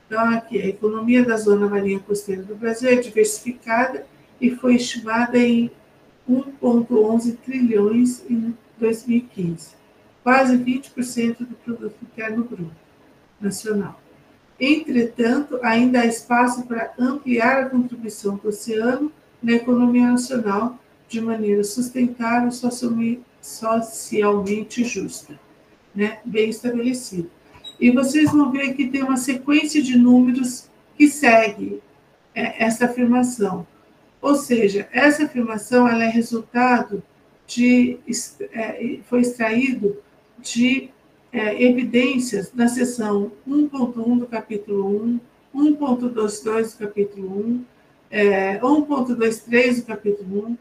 Então, aqui, a economia da zona marinha costeira do Brasil é diversificada e foi estimada em 1,11 trilhões em 2015, quase 20% do produto interno bruto nacional. Entretanto, ainda há espaço para ampliar a contribuição do oceano na economia nacional de maneira sustentável e socialmente justa, né? Bem estabelecida. E vocês vão ver que tem uma sequência de números que segue essa afirmação. Ou seja, essa afirmação ela é resultado foi extraído de evidências na seção 1.1 do capítulo 1, 1.22 do capítulo 1, 1.23 do capítulo 1,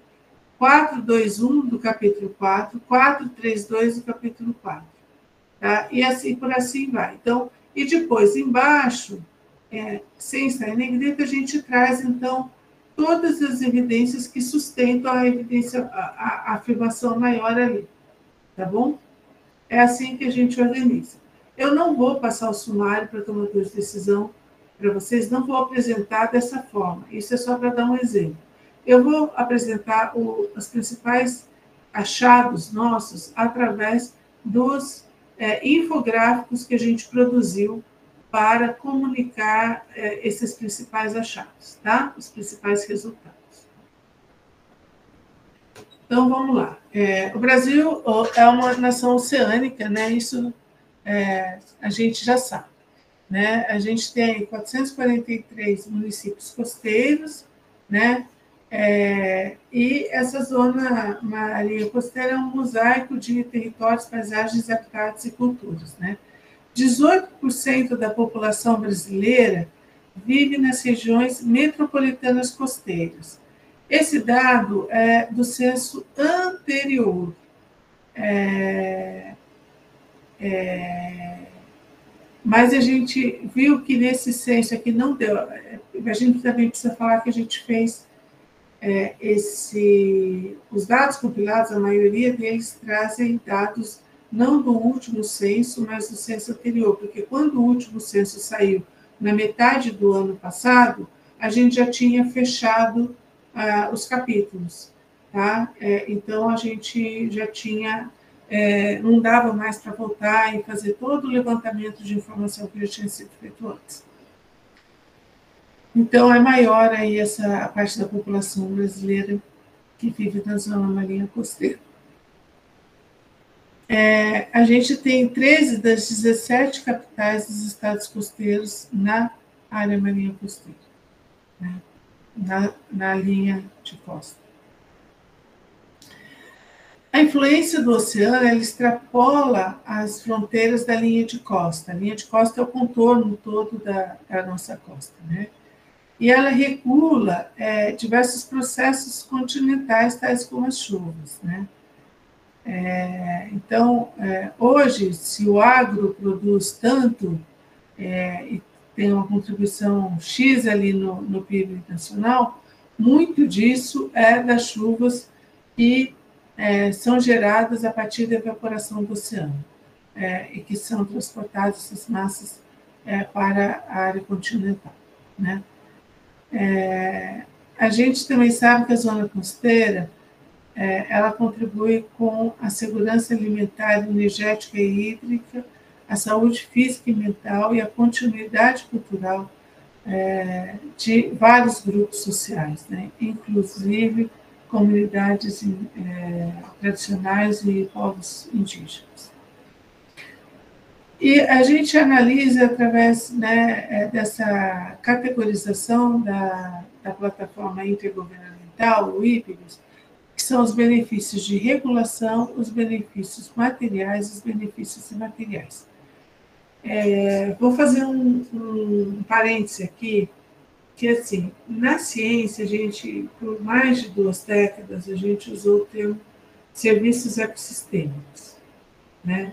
4.2.1 do capítulo 4, 4.3.2 do capítulo 4. Tá? E assim por assim vai. Então, e depois, embaixo, sem estar em negrita, a gente traz, então, todas as evidências que sustentam a afirmação maior ali. Tá bom? É assim que a gente organiza. Eu não vou passar o sumário para tomadores de decisão para vocês, não vou apresentar dessa forma. Isso é só para dar um exemplo. Eu vou apresentar os principais achados nossos através dos infográficos que a gente produziu para comunicar esses principais achados, tá? Os principais resultados. Então, vamos lá. O Brasil é uma nação oceânica, né? Isso a gente já sabe, né? A gente tem 443 municípios costeiros, né? E essa zona marinha costeira é um mosaico de territórios, paisagens, habitats e culturas, né? 18% da população brasileira vive nas regiões metropolitanas costeiras. Esse dado é do censo anterior. Mas a gente viu que nesse censo aqui não deu. A gente também precisa falar que a gente fez os dados compilados, a maioria deles trazem dados não do último censo, mas do censo anterior, porque quando o último censo saiu na metade do ano passado, a gente já tinha fechado os capítulos, tá? Então, a gente já tinha, não dava mais para voltar e fazer todo o levantamento de informação que já tinha sido feito antes. Então, é maior aí essa parte da população brasileira que vive na zona marinha costeira. A gente tem 13 das 17 capitais dos estados costeiros na área marinha costeira, né? Na linha de costa. A influência do oceano ela extrapola as fronteiras da linha de costa. A linha de costa é o contorno todo da nossa costa, né? E ela regula diversos processos continentais, tais como as chuvas, né? Então, hoje, se o agro produz tanto e tem uma contribuição X ali no PIB nacional, muito disso é das chuvas que são geradas a partir da evaporação do oceano e que são transportadas essas massas para a área continental, né? A gente também sabe que a zona costeira ela contribui com a segurança alimentar, energética e hídrica, a saúde física e mental e a continuidade cultural de vários grupos sociais, né? Inclusive comunidades tradicionais e povos indígenas. E a gente analisa através, né, dessa categorização da plataforma intergovernamental, o IPBES, que são os benefícios de regulação, os benefícios materiais e os benefícios imateriais. Vou fazer um parêntese aqui, que assim, na ciência, a gente, por mais de 2 décadas, a gente usou o termo serviços ecossistêmicos, né?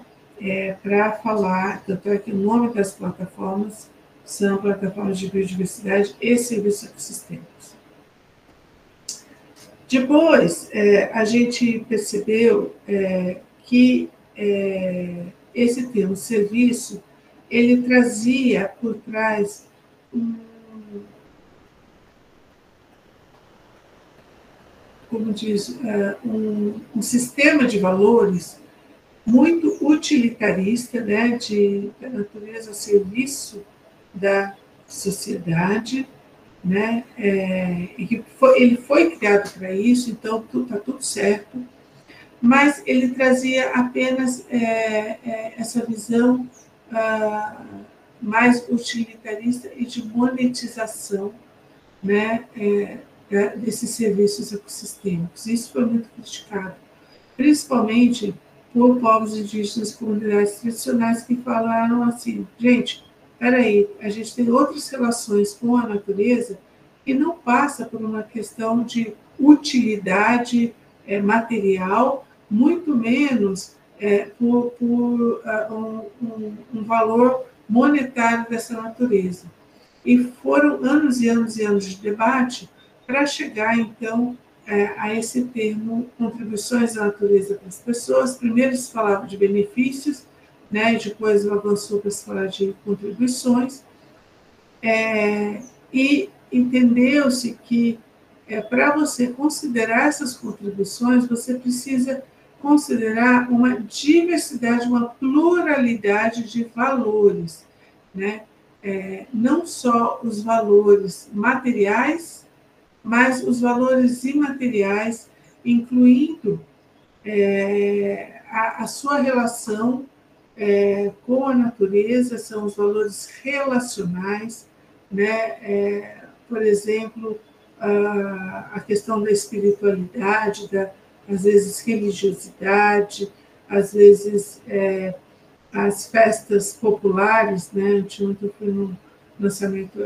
Para falar, tanto é que o nome das plataformas são plataformas de biodiversidade e serviços ecossistêmicos. Depois, a gente percebeu que esse termo serviço, ele trazia por trás como diz, um sistema de valores muito utilitarista, né, de natureza serviço, da sociedade, né? E que ele foi criado para isso, então está tudo certo, mas ele trazia apenas essa visão mais utilitarista e de monetização, né, desses serviços ecossistêmicos. Isso foi muito criticado, principalmente por povos indígenas, comunidades tradicionais que falaram assim, gente, peraí, a gente tem outras relações com a natureza que não passa por uma questão de utilidade material, muito menos por um valor monetário dessa natureza. E foram anos e anos e anos de debate para chegar, então, a esse termo, contribuições à natureza para as pessoas. Primeiro se falava de benefícios, né, e depois avançou para se falar de contribuições, e entendeu-se que para você considerar essas contribuições, você precisa considerar uma diversidade, uma pluralidade de valores, né? Não só os valores materiais, mas os valores imateriais, incluindo a sua relação com a natureza, são os valores relacionais, né? Por exemplo, a questão da espiritualidade, às vezes religiosidade, às vezes as festas populares, né? Ontem eu fui no lançamento,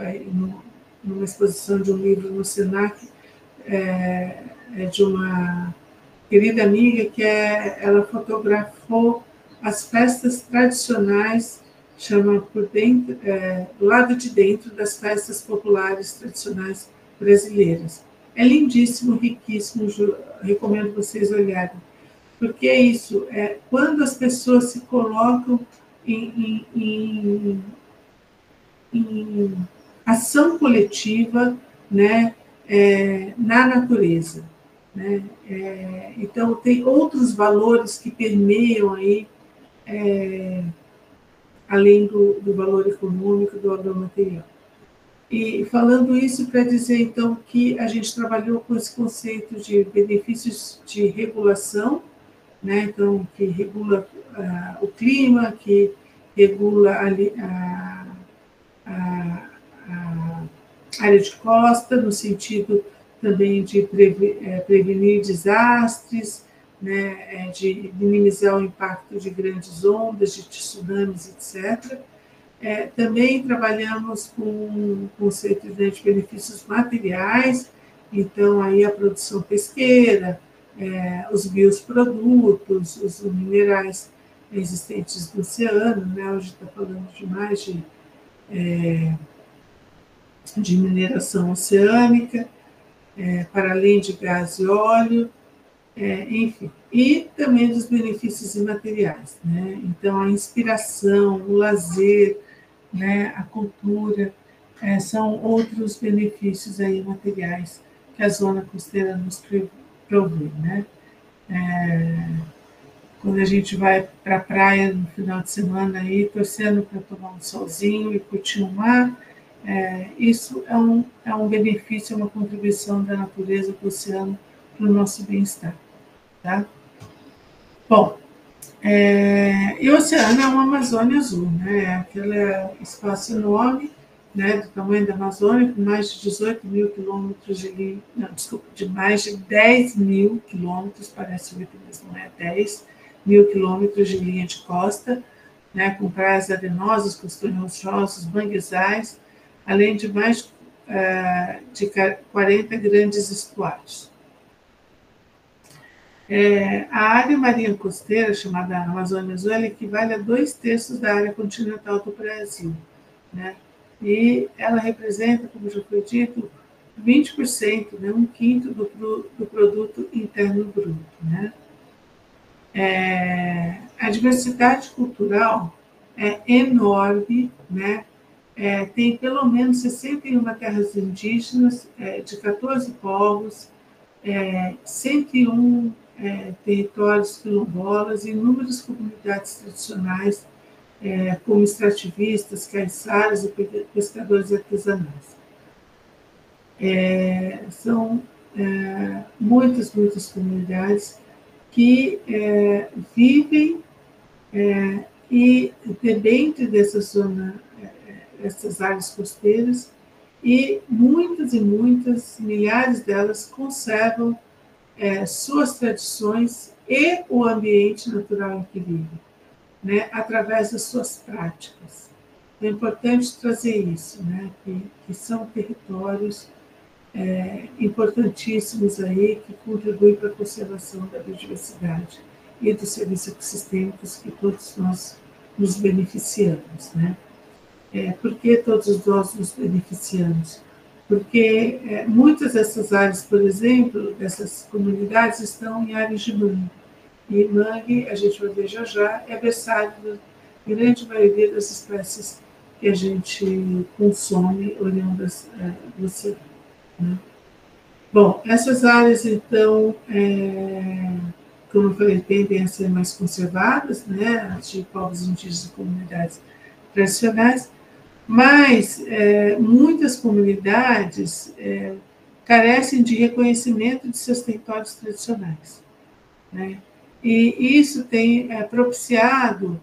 numa exposição de um livro no Senac, de uma querida amiga que ela fotografou as festas tradicionais, chama por dentro, do lado de dentro das festas populares tradicionais brasileiras. É lindíssimo, riquíssimo, recomendo vocês olharem. Porque é isso, quando as pessoas se colocam em ação coletiva, né, na natureza. Né? Então, tem outros valores que permeiam aí, além do valor econômico, do valor material. E falando isso para dizer, então, que a gente trabalhou com esse conceito de benefícios de regulação, né? Então, que regula o clima, que regula a área de costa, no sentido também de prevenir desastres, né? De minimizar o impacto de grandes ondas, de tsunamis, etc. Também trabalhamos com o conceito de benefícios materiais, então aí a produção pesqueira, os bioprodutos, os minerais existentes no oceano, né? Hoje está falando demais de mineração oceânica, para além de gás e óleo, enfim, e também dos benefícios imateriais, né? Então a inspiração, o lazer, né? A cultura, são outros benefícios aí materiais que a zona costeira nos provê, né? Quando a gente vai para a praia no final de semana aí, torcendo para tomar um solzinho e curtir o mar, isso é um benefício, é uma contribuição da natureza para o oceano para o nosso bem-estar, tá? Bom, e o oceano é uma Amazônia azul, né? É aquele espaço enorme, né, do tamanho da Amazônia, com mais de 18 mil quilômetros de linha, não, desculpa, de mais de 10 mil quilômetros, parece 8, mas não é 10 mil quilômetros de linha de costa, né, com praias arenosas, costões rochosos, manguezais, além de mais de 40 grandes estuários. A área marinha costeira, chamada Amazônia Azul, equivale a 2/3 da área continental do Brasil, né? E ela representa, como já foi dito, 20%, né? 1/5 do produto interno bruto, né? A diversidade cultural é enorme, né? Tem pelo menos 61 terras indígenas, de 14 povos, 101 territórios quilombolas, inúmeras comunidades tradicionais como extrativistas, caiçaras e pescadores artesanais. São muitas, muitas comunidades que vivem e dentro dessa zona, essas áreas costeiras, e muitas, milhares delas conservam suas tradições e o ambiente natural em que vivem, né, através das suas práticas. É importante trazer isso, né, que são territórios importantíssimos aí, que contribuem para a conservação da biodiversidade e dos serviços ecossistêmicos que todos nós nos beneficiamos, né? Por que todos nós nos beneficiamos? Porque muitas dessas áreas, por exemplo, dessas comunidades, estão em áreas de mangue. E mangue, a gente vai ver já, é berçário da grande maioria das espécies que a gente consome oriundas do oceano, né? Bom, essas áreas, então, como eu falei, tendem a ser mais conservadas, né, de povos indígenas e comunidades tradicionais, mas muitas comunidades carecem de reconhecimento de seus territórios tradicionais, né? E isso tem propiciado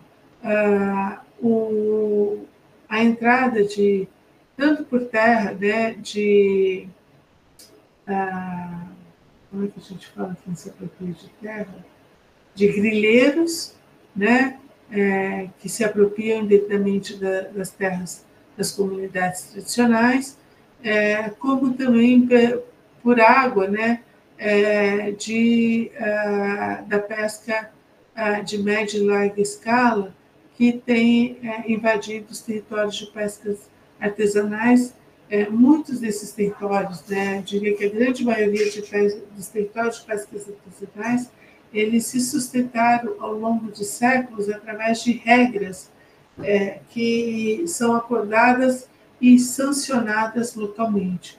a entrada de, tanto por terra, né, como é que a gente fala que não se apropria de terra? De grileiros, né, que se apropriam indevidamente das terras das comunidades tradicionais, como também por água, né, da pesca de média e larga escala, que tem invadido os territórios de pescas artesanais. Muitos desses territórios, né, diria que a grande maioria dos territórios de pescas artesanais, eles se sustentaram ao longo de séculos através de regras que são acordadas e sancionadas localmente.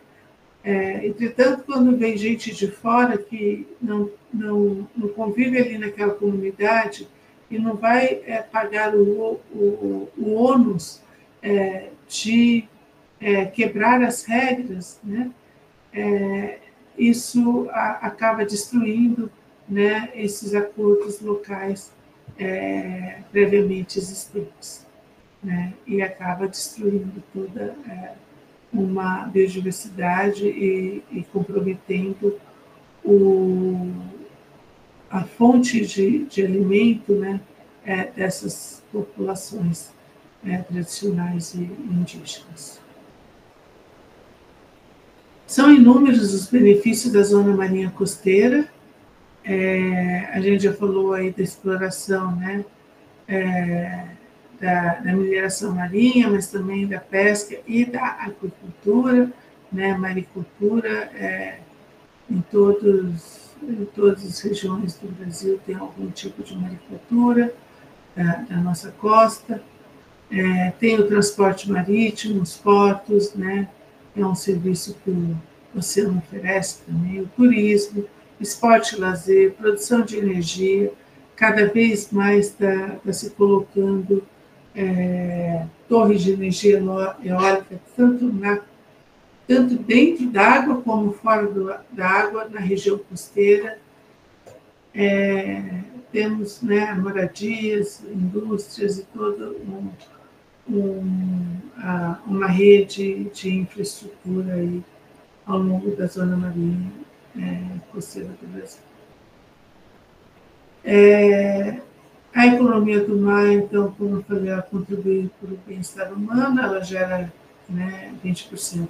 Entretanto, quando vem gente de fora que não convive ali naquela comunidade e não vai pagar o ônus de quebrar as regras, né, isso acaba destruindo, né, esses acordos locais previamente existentes, né, e acaba destruindo toda uma biodiversidade e comprometendo a fonte de alimento, né, dessas populações tradicionais e indígenas. São inúmeros os benefícios da zona marinha costeira. A gente já falou aí da exploração, né, da mineração marinha, mas também da pesca e da aquicultura, né, maricultura. Em todas as regiões do Brasil tem algum tipo de maricultura da nossa costa. Tem o transporte marítimo, os portos, né, é um serviço que o oceano oferece também, o turismo, esporte e lazer, produção de energia. Cada vez mais está se colocando torres de energia eólica, tanto dentro da água como fora da água, na região costeira. Temos, né, moradias, indústrias e toda uma rede de infraestrutura aí ao longo da zona marinha costeira do Brasil. A economia do mar, então, como eu falei, ela contribui para o bem-estar humano, ela gera, né, 20%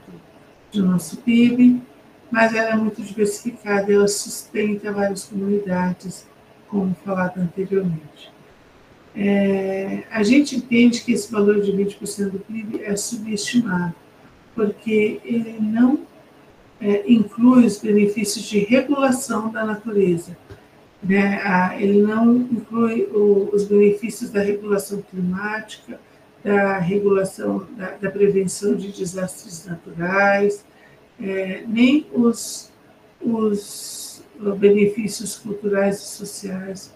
do nosso PIB, mas ela é muito diversificada, ela sustenta várias comunidades, como falado anteriormente. A gente entende que esse valor de 20% do PIB é subestimado, porque ele não inclui os benefícios de regulação da natureza, né? Ele não inclui os benefícios da regulação climática, da regulação, da prevenção de desastres naturais, nem os benefícios culturais e sociais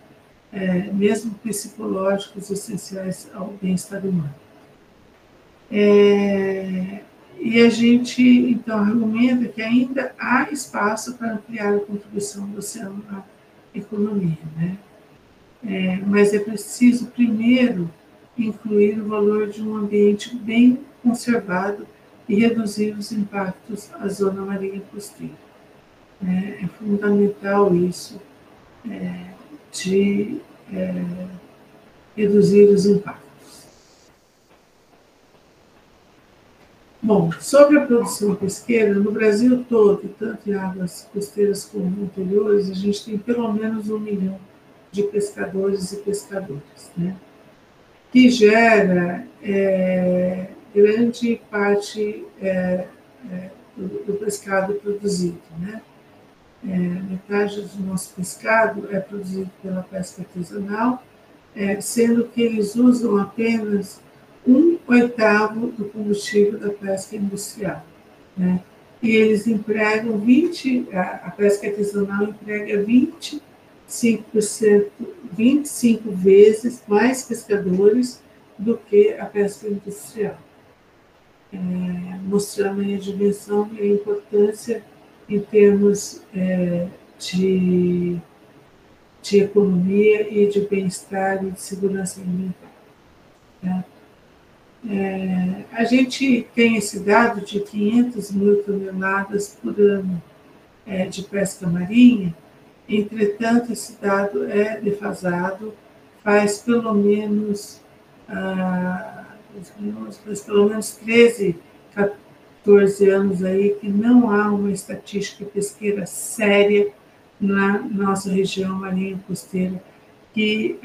mesmo psicológicos, essenciais ao bem-estar humano. E a gente, então, argumenta que ainda há espaço para ampliar a contribuição do oceano na economia, né? Mas é preciso, primeiro, incluir o valor de um ambiente bem conservado e reduzir os impactos à zona marinha costeira. É fundamental isso, de reduzir os impactos. Bom, sobre a produção pesqueira, no Brasil todo, tanto em águas costeiras como interiores, a gente tem pelo menos 1 milhão de pescadores e pescadoras, né? Que gera grande parte do pescado produzido, né? Metade do nosso pescado é produzido pela pesca artesanal, sendo que eles usam apenas 1/8 do combustível da pesca industrial, né? E eles empregam a pesca artesanal emprega 25 vezes mais pescadores do que a pesca industrial, mostrando a dimensão e a importância em termos de economia e de bem-estar e de segurança alimentar, né? A gente tem esse dado de 500 mil toneladas por ano de pesca marinha. Entretanto, esse dado é defasado, faz pelo menos 13, 14 anos aí que não há uma estatística pesqueira séria na nossa região marinha costeira que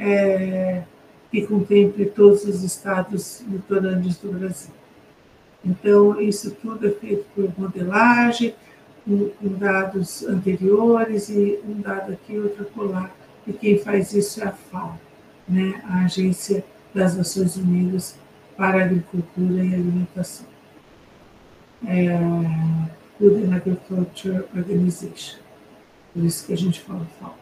contemple todos os estados litorâneos do Brasil. Então, isso tudo é feito por modelagem, com dados anteriores e um dado aqui, outro acolá. E quem faz isso é a FAO, né? A Agência das Nações Unidas para a Agricultura e Alimentação. Food and Agriculture Organization. Por isso que a gente fala FAO.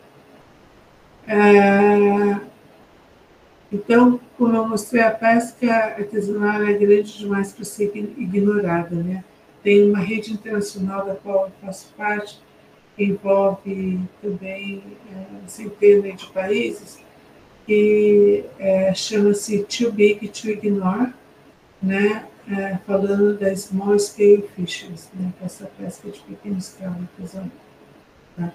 Então, como eu mostrei, a pesca artesanal é grande demais para ser ignorada, né? Tem uma rede internacional da qual eu faço parte, que envolve também centenas de países, que chama-se Too Big to Ignore, né? Falando da Small Scale Fisheries, né? Essa pesca de pequena escala artesanal. Tá?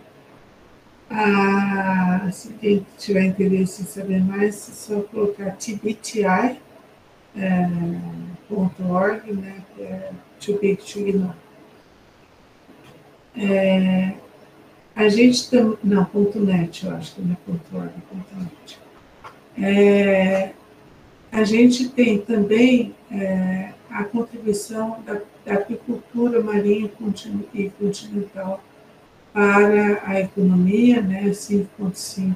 Se quem tiver interesse em saber mais, é só colocar tbti.org, né, que é Too Big to Ignore. A gente tem, não, .net, eu acho que não é .org, .net. A gente tem também a contribuição da aquicultura marinha e continental para a economia, né, 5,5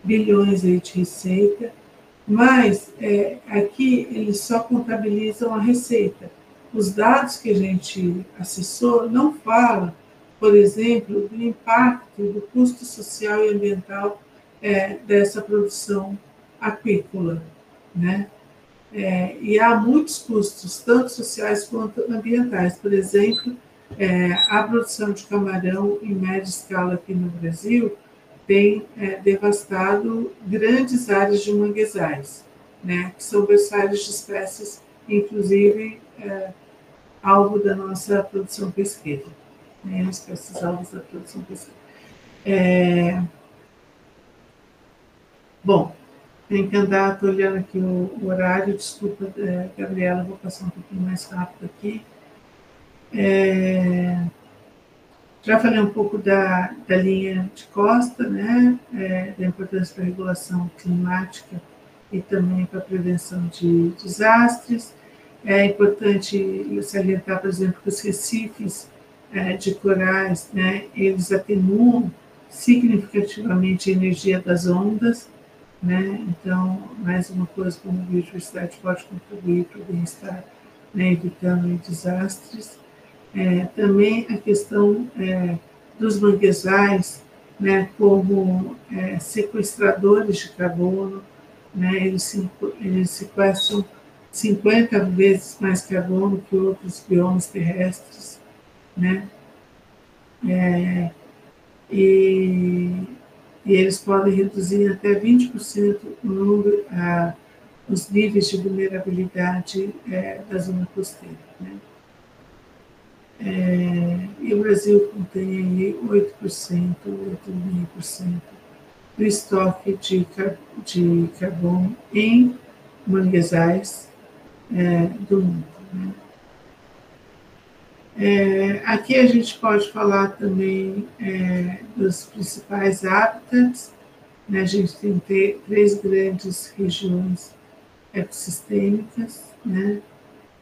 bilhões aí de receita, mas aqui eles só contabilizam a receita. Os dados que a gente acessou não falam, por exemplo, do impacto do custo social e ambiental dessa produção aquícola, né? E há muitos custos, tanto sociais quanto ambientais. Por exemplo, a produção de camarão em média escala aqui no Brasil tem devastado grandes áreas de manguezais, né, que são berçários de espécies, inclusive alvo da nossa produção pesqueira, né, espécies alvos da produção pesqueira. Bom, tem que andar, estou olhando aqui o horário, desculpa, Gabriela, vou passar um pouquinho mais rápido aqui. Já falei um pouco da linha de costa, né, da importância para a regulação climática e também para a prevenção de desastres. É importante salientar, por exemplo, que os recifes de corais, né, eles atenuam significativamente a energia das ondas, né? Então, mais uma coisa como a biodiversidade pode contribuir para o bem-estar, né, evitando desastres. Também a questão dos manguezais né, como sequestradores de carbono, né, eles sequestram 50 vezes mais carbono que outros biomas terrestres, né, e eles podem reduzir até 20% os níveis de vulnerabilidade da zona costeira, né. E o Brasil contém aí 8%, 8,5% do estoque de carbono em manguezais do mundo, né. Aqui a gente pode falar também dos principais hábitats, né. A gente tem 3 grandes regiões ecossistêmicas, né,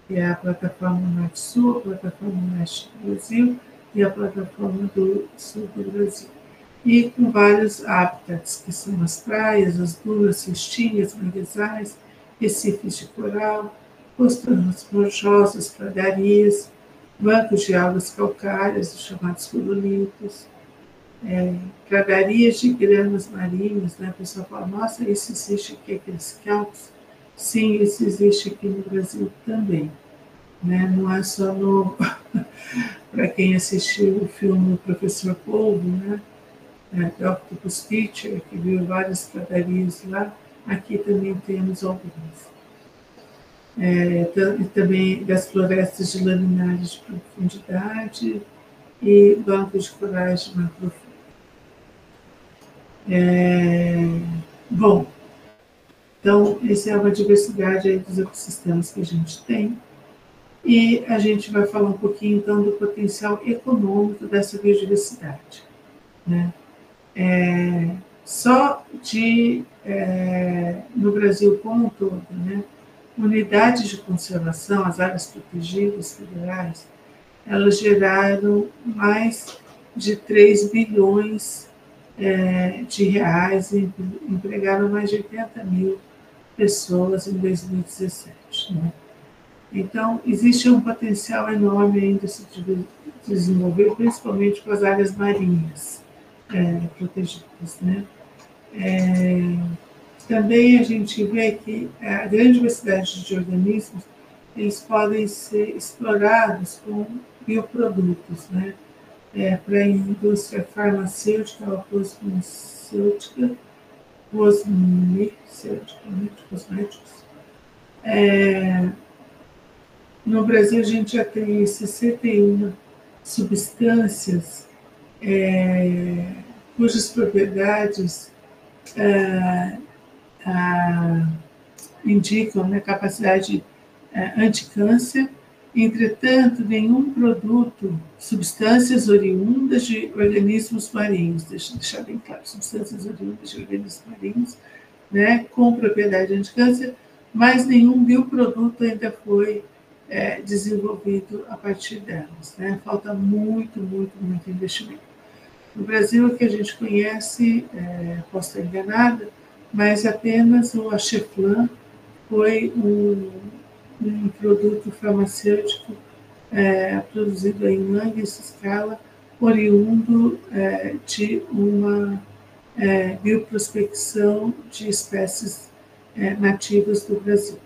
que é a plataforma Norte-Sul, a plataforma Leste do Brasil e a plataforma do Sul do Brasil. E com vários hábitats, que são as praias, as dunas, restingas, manguezais, recifes de coral, costelas rochosas, pradarias, bancos de águas calcárias, os chamados corolitos, pradarias de gramas marinhas, né? A pessoa fala, nossa, isso existe aqui, aqueles calcos. Sim, isso existe aqui no Brasil também, né? Não é só no... Para quem assistiu o filme O Professor Polvo, né? The Octopus Teacher, que viu várias pradarias lá, aqui também temos algumas. E também das florestas de laminares de profundidade e bancos de corais de mar profundo. Bom, então, essa é uma diversidade aí dos ecossistemas que a gente tem. E a gente vai falar um pouquinho, então, do potencial econômico dessa biodiversidade, né? Só no Brasil como um todo, né, unidades de conservação, as áreas protegidas federais, elas geraram mais de 3 bilhões de reais e empregaram mais de 80 mil pessoas em 2017. Né? Então, existe um potencial enorme ainda de se desenvolver, principalmente com as áreas marinhas protegidas, né? Também a gente vê que a grande diversidade de organismos, eles podem ser explorados com bioprodutos, né? Para a indústria farmacêutica ou cosmecêutica, cosméticos. No Brasil, a gente já tem 61 substâncias cujas propriedades indicam, né, capacidade anticâncer. Entretanto, nenhum produto, substâncias oriundas de organismos marinhos, deixa eu deixar bem claro, substâncias oriundas de organismos marinhos, né, com propriedade anticâncer, mas nenhum bioproduto ainda foi desenvolvido a partir delas, né? Falta muito, muito, muito investimento. No Brasil, o que a gente conhece, posso estar enganada, mas apenas o Acheflan foi um produto farmacêutico produzido em larga escala, oriundo de uma bioprospecção de espécies nativas do Brasil.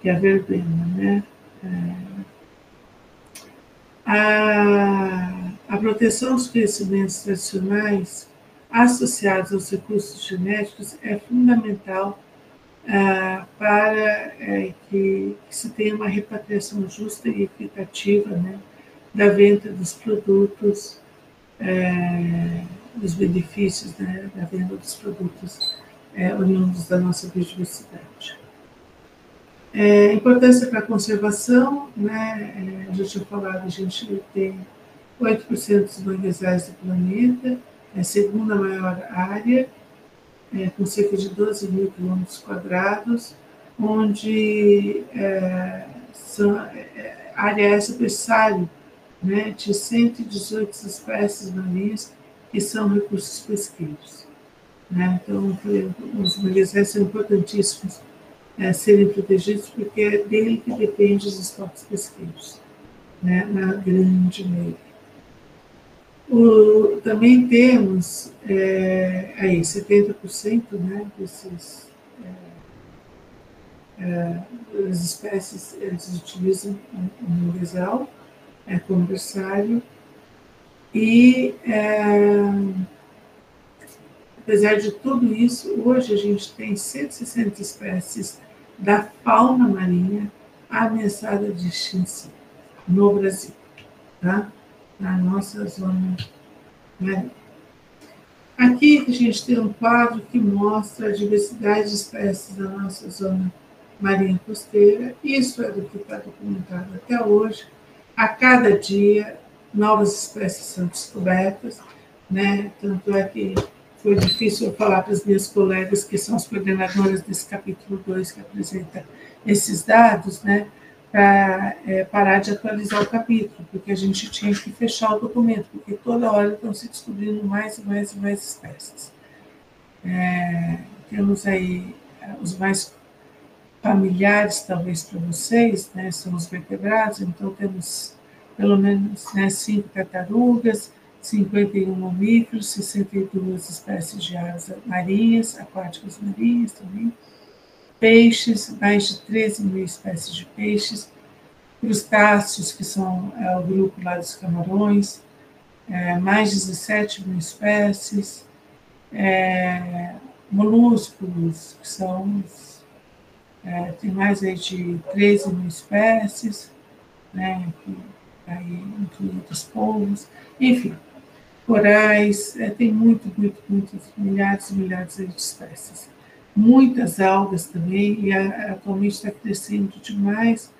Que é a verbena, né? A proteção dos conhecimentos tradicionais associados aos recursos genéticos é fundamental para que se tenha uma repatriação justa e equitativa, né, da venda dos produtos, dos benefícios, né, da venda dos produtos oriundos da nossa biodiversidade. Importância para a conservação, né, a gente já falado, a gente tem 8% dos manguezais do planeta, é a segunda maior área, com cerca de 12 mil quilômetros quadrados, onde área essa berçário, né, de 118 espécies marinhas que são recursos pesqueiros. Né? Então, os manguezais são importantíssimos serem protegidos, porque é dele que depende os estoques pesqueiros. né, na grande maioria. Também temos aí 70%, né, desses as espécies eles utilizam o manguezal como berçário e apesar de tudo isso, hoje a gente tem 160 espécies da fauna marinha ameaçada de extinção no Brasil, tá? Na nossa zona marinha. Aqui a gente tem um quadro que mostra a diversidade de espécies da nossa zona marinha costeira. Isso é do que está documentado até hoje. A cada dia, novas espécies são descobertas, né? Tanto é que foi difícil eu falar para as minhas colegas, que são as coordenadoras desse capítulo 2, que apresenta esses dados, né? Para parar de atualizar o capítulo, porque a gente tinha que fechar o documento, porque toda hora estão se descobrindo mais e mais e mais espécies. Temos aí os mais familiares, talvez, para vocês, né, são os vertebrados, então temos pelo menos 5 tartarugas, 51 mamíferos, 62 espécies de aves marinhas, aquáticas marinhas também, peixes, mais de 13 mil espécies de peixes, crustáceos, que são o grupo lá dos camarões, mais de 17 mil espécies, moluscos, que são tem mais aí de 13 mil espécies, né, aí incluídos polvos, enfim, corais, tem muitos, milhares e milhares de espécies. Muitas algas também, e atualmente está crescendo demais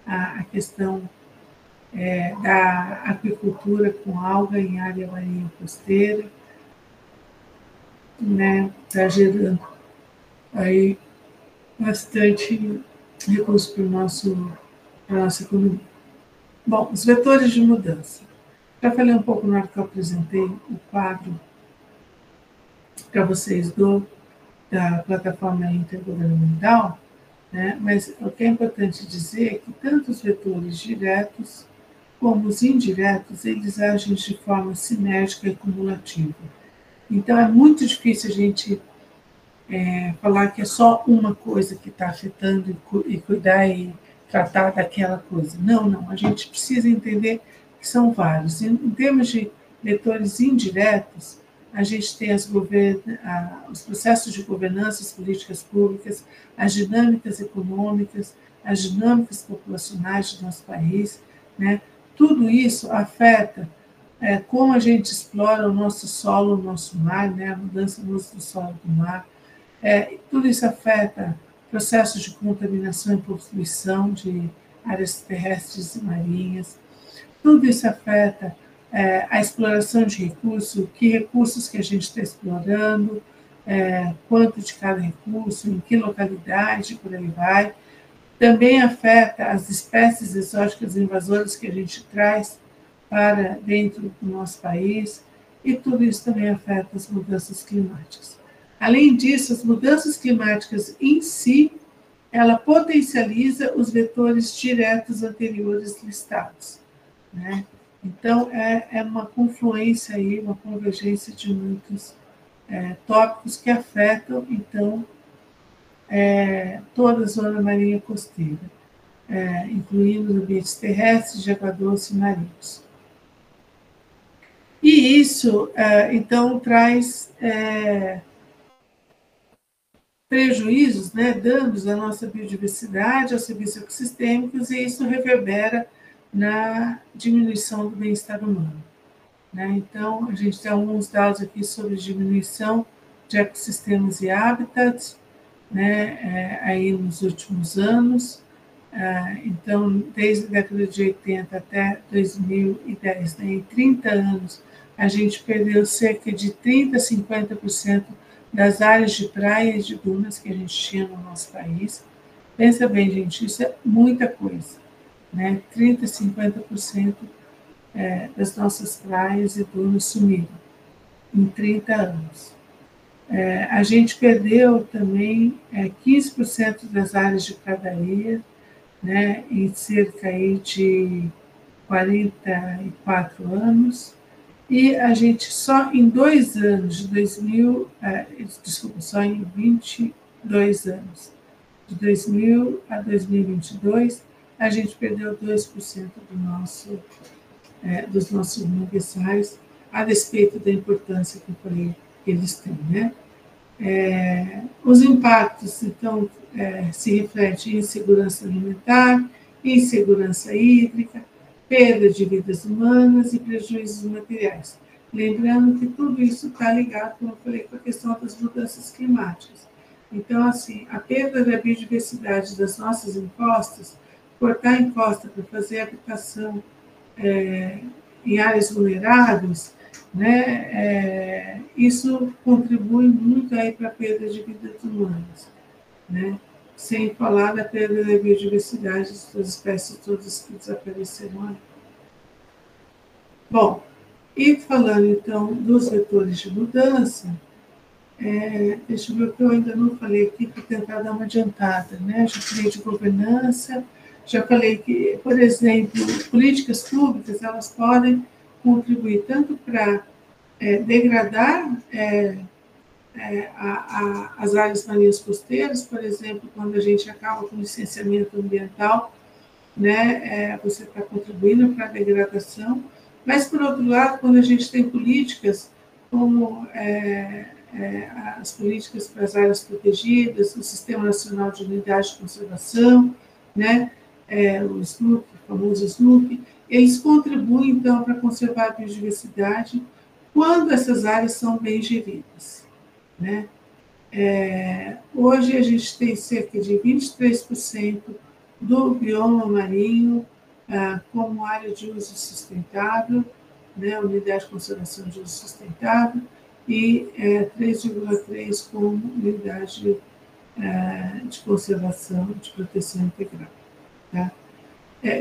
a questão da aquicultura com alga em área marinha costeira, né, está gerando aí bastante recurso para a nossa economia. Bom, os vetores de mudança. Já falei um pouco na hora que eu apresentei o quadro para vocês da plataforma intergovernamental, né? Mas o que é importante dizer é que tanto os vetores diretos como os indiretos, eles agem de forma sinérgica e cumulativa. Então, é muito difícil a gente falar que é só uma coisa que está afetando e cuidar e tratar daquela coisa. Não, a gente precisa entender que são vários. Em termos de vetores indiretos, a gente tem os processos de governança, as políticas públicas, as dinâmicas econômicas, as dinâmicas populacionais do nosso país, né? Tudo isso afeta como a gente explora o nosso solo, o nosso mar, né? A mudança do uso do solo e do mar. Tudo isso afeta processos de contaminação e poluição de áreas terrestres e marinhas. Tudo isso afeta a exploração de recursos, que recursos que a gente está explorando, quanto de cada recurso, em que localidade, por aí vai. Também afeta as espécies exóticas invasoras que a gente traz para dentro do nosso país, e tudo isso também afeta as mudanças climáticas. Além disso, as mudanças climáticas em si, ela potencializa os vetores diretos anteriores listados, né? Então, é uma confluência aí, uma convergência de muitos tópicos que afetam, então, toda a zona marinha costeira, incluindo os ambientes terrestres, de água doce e marinhos. E isso, então, traz prejuízos, né, danos à nossa biodiversidade, aos serviços ecossistêmicos, e isso reverbera na diminuição do bem-estar humano, né? Então, a gente tem alguns dados aqui sobre diminuição de ecossistemas e habitats, né, aí nos últimos anos. Então, desde a década de 80 até 2010, né, em 30 anos, a gente perdeu cerca de 30% a 50% das áreas de praia e de dunas que a gente tinha no nosso país. Pensa bem, gente, isso é muita coisa, né? 30% a 50% das nossas praias e dunas sumiram em 30 anos. A gente perdeu também 15% das áreas de pradaria, né, em cerca aí de 44 anos, e a gente só em 2 anos, só em 22 anos, de 2000 a 2022, a gente perdeu 2% dos nossos mananciais, a despeito da importância que eu falei que eles têm, né? Os impactos, então, se refletem em segurança alimentar, insegurança hídrica, perda de vidas humanas e prejuízos materiais. Lembrando que tudo isso está ligado, como eu falei, com a questão das mudanças climáticas. Então, assim, a perda da biodiversidade das nossas encostas, cortar encosta para fazer habitação em áreas vulneráveis, né, isso contribui muito aí para a perda de vidas humanas, né? Sem falar da perda da biodiversidade das espécies todas que desapareceram ali. Bom, e falando então dos vetores de mudança, deixa eu ver o que eu ainda não falei aqui para tentar dar uma adiantada, né? Já falei de governança, já falei que, por exemplo, políticas públicas, elas podem contribuir tanto para degradar as áreas marinhas costeiras, por exemplo, quando a gente acaba com licenciamento ambiental, né, você está contribuindo para a degradação, mas, por outro lado, quando a gente tem políticas como as políticas para as áreas protegidas, o Sistema Nacional de Unidade de Conservação, né, o SNUC, o famoso SNUC, eles contribuem, então, para conservar a biodiversidade quando essas áreas são bem geridas, né? Hoje a gente tem cerca de 23% do bioma marinho como área de uso sustentável, né, unidade de conservação de uso sustentável, e 3,3% como unidade de conservação de proteção integral. Tá?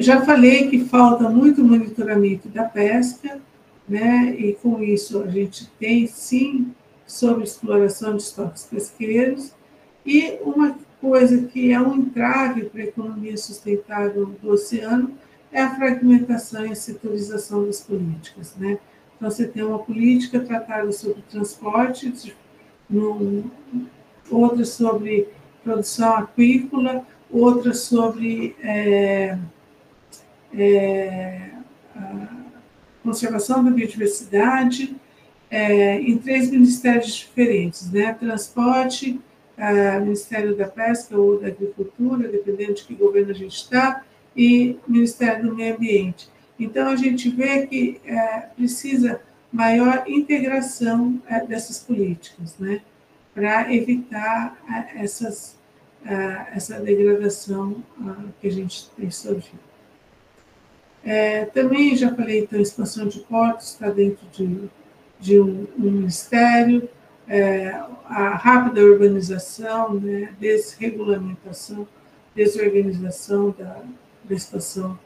Já falei que falta muito monitoramento da pesca, né, e com isso a gente tem, sim, sobre exploração de estoques pesqueiros, e uma coisa que é um entrave para a economia sustentável do oceano é a fragmentação e a setorização das políticas, né? Então, você tem uma política tratada sobre transporte, outra sobre produção aquícola, outra sobre conservação da biodiversidade, em 3 ministérios diferentes, né? Transporte, Ministério da Pesca ou da Agricultura, dependendo de que governo a gente está, e Ministério do Meio Ambiente. Então, a gente vê que precisa maior integração dessas políticas, né? Para evitar essa degradação que a gente tem sofrido. Também já falei, então, expansão de portos está dentro de um ministério, a rápida urbanização, né, desregulamentação, desorganização da expansão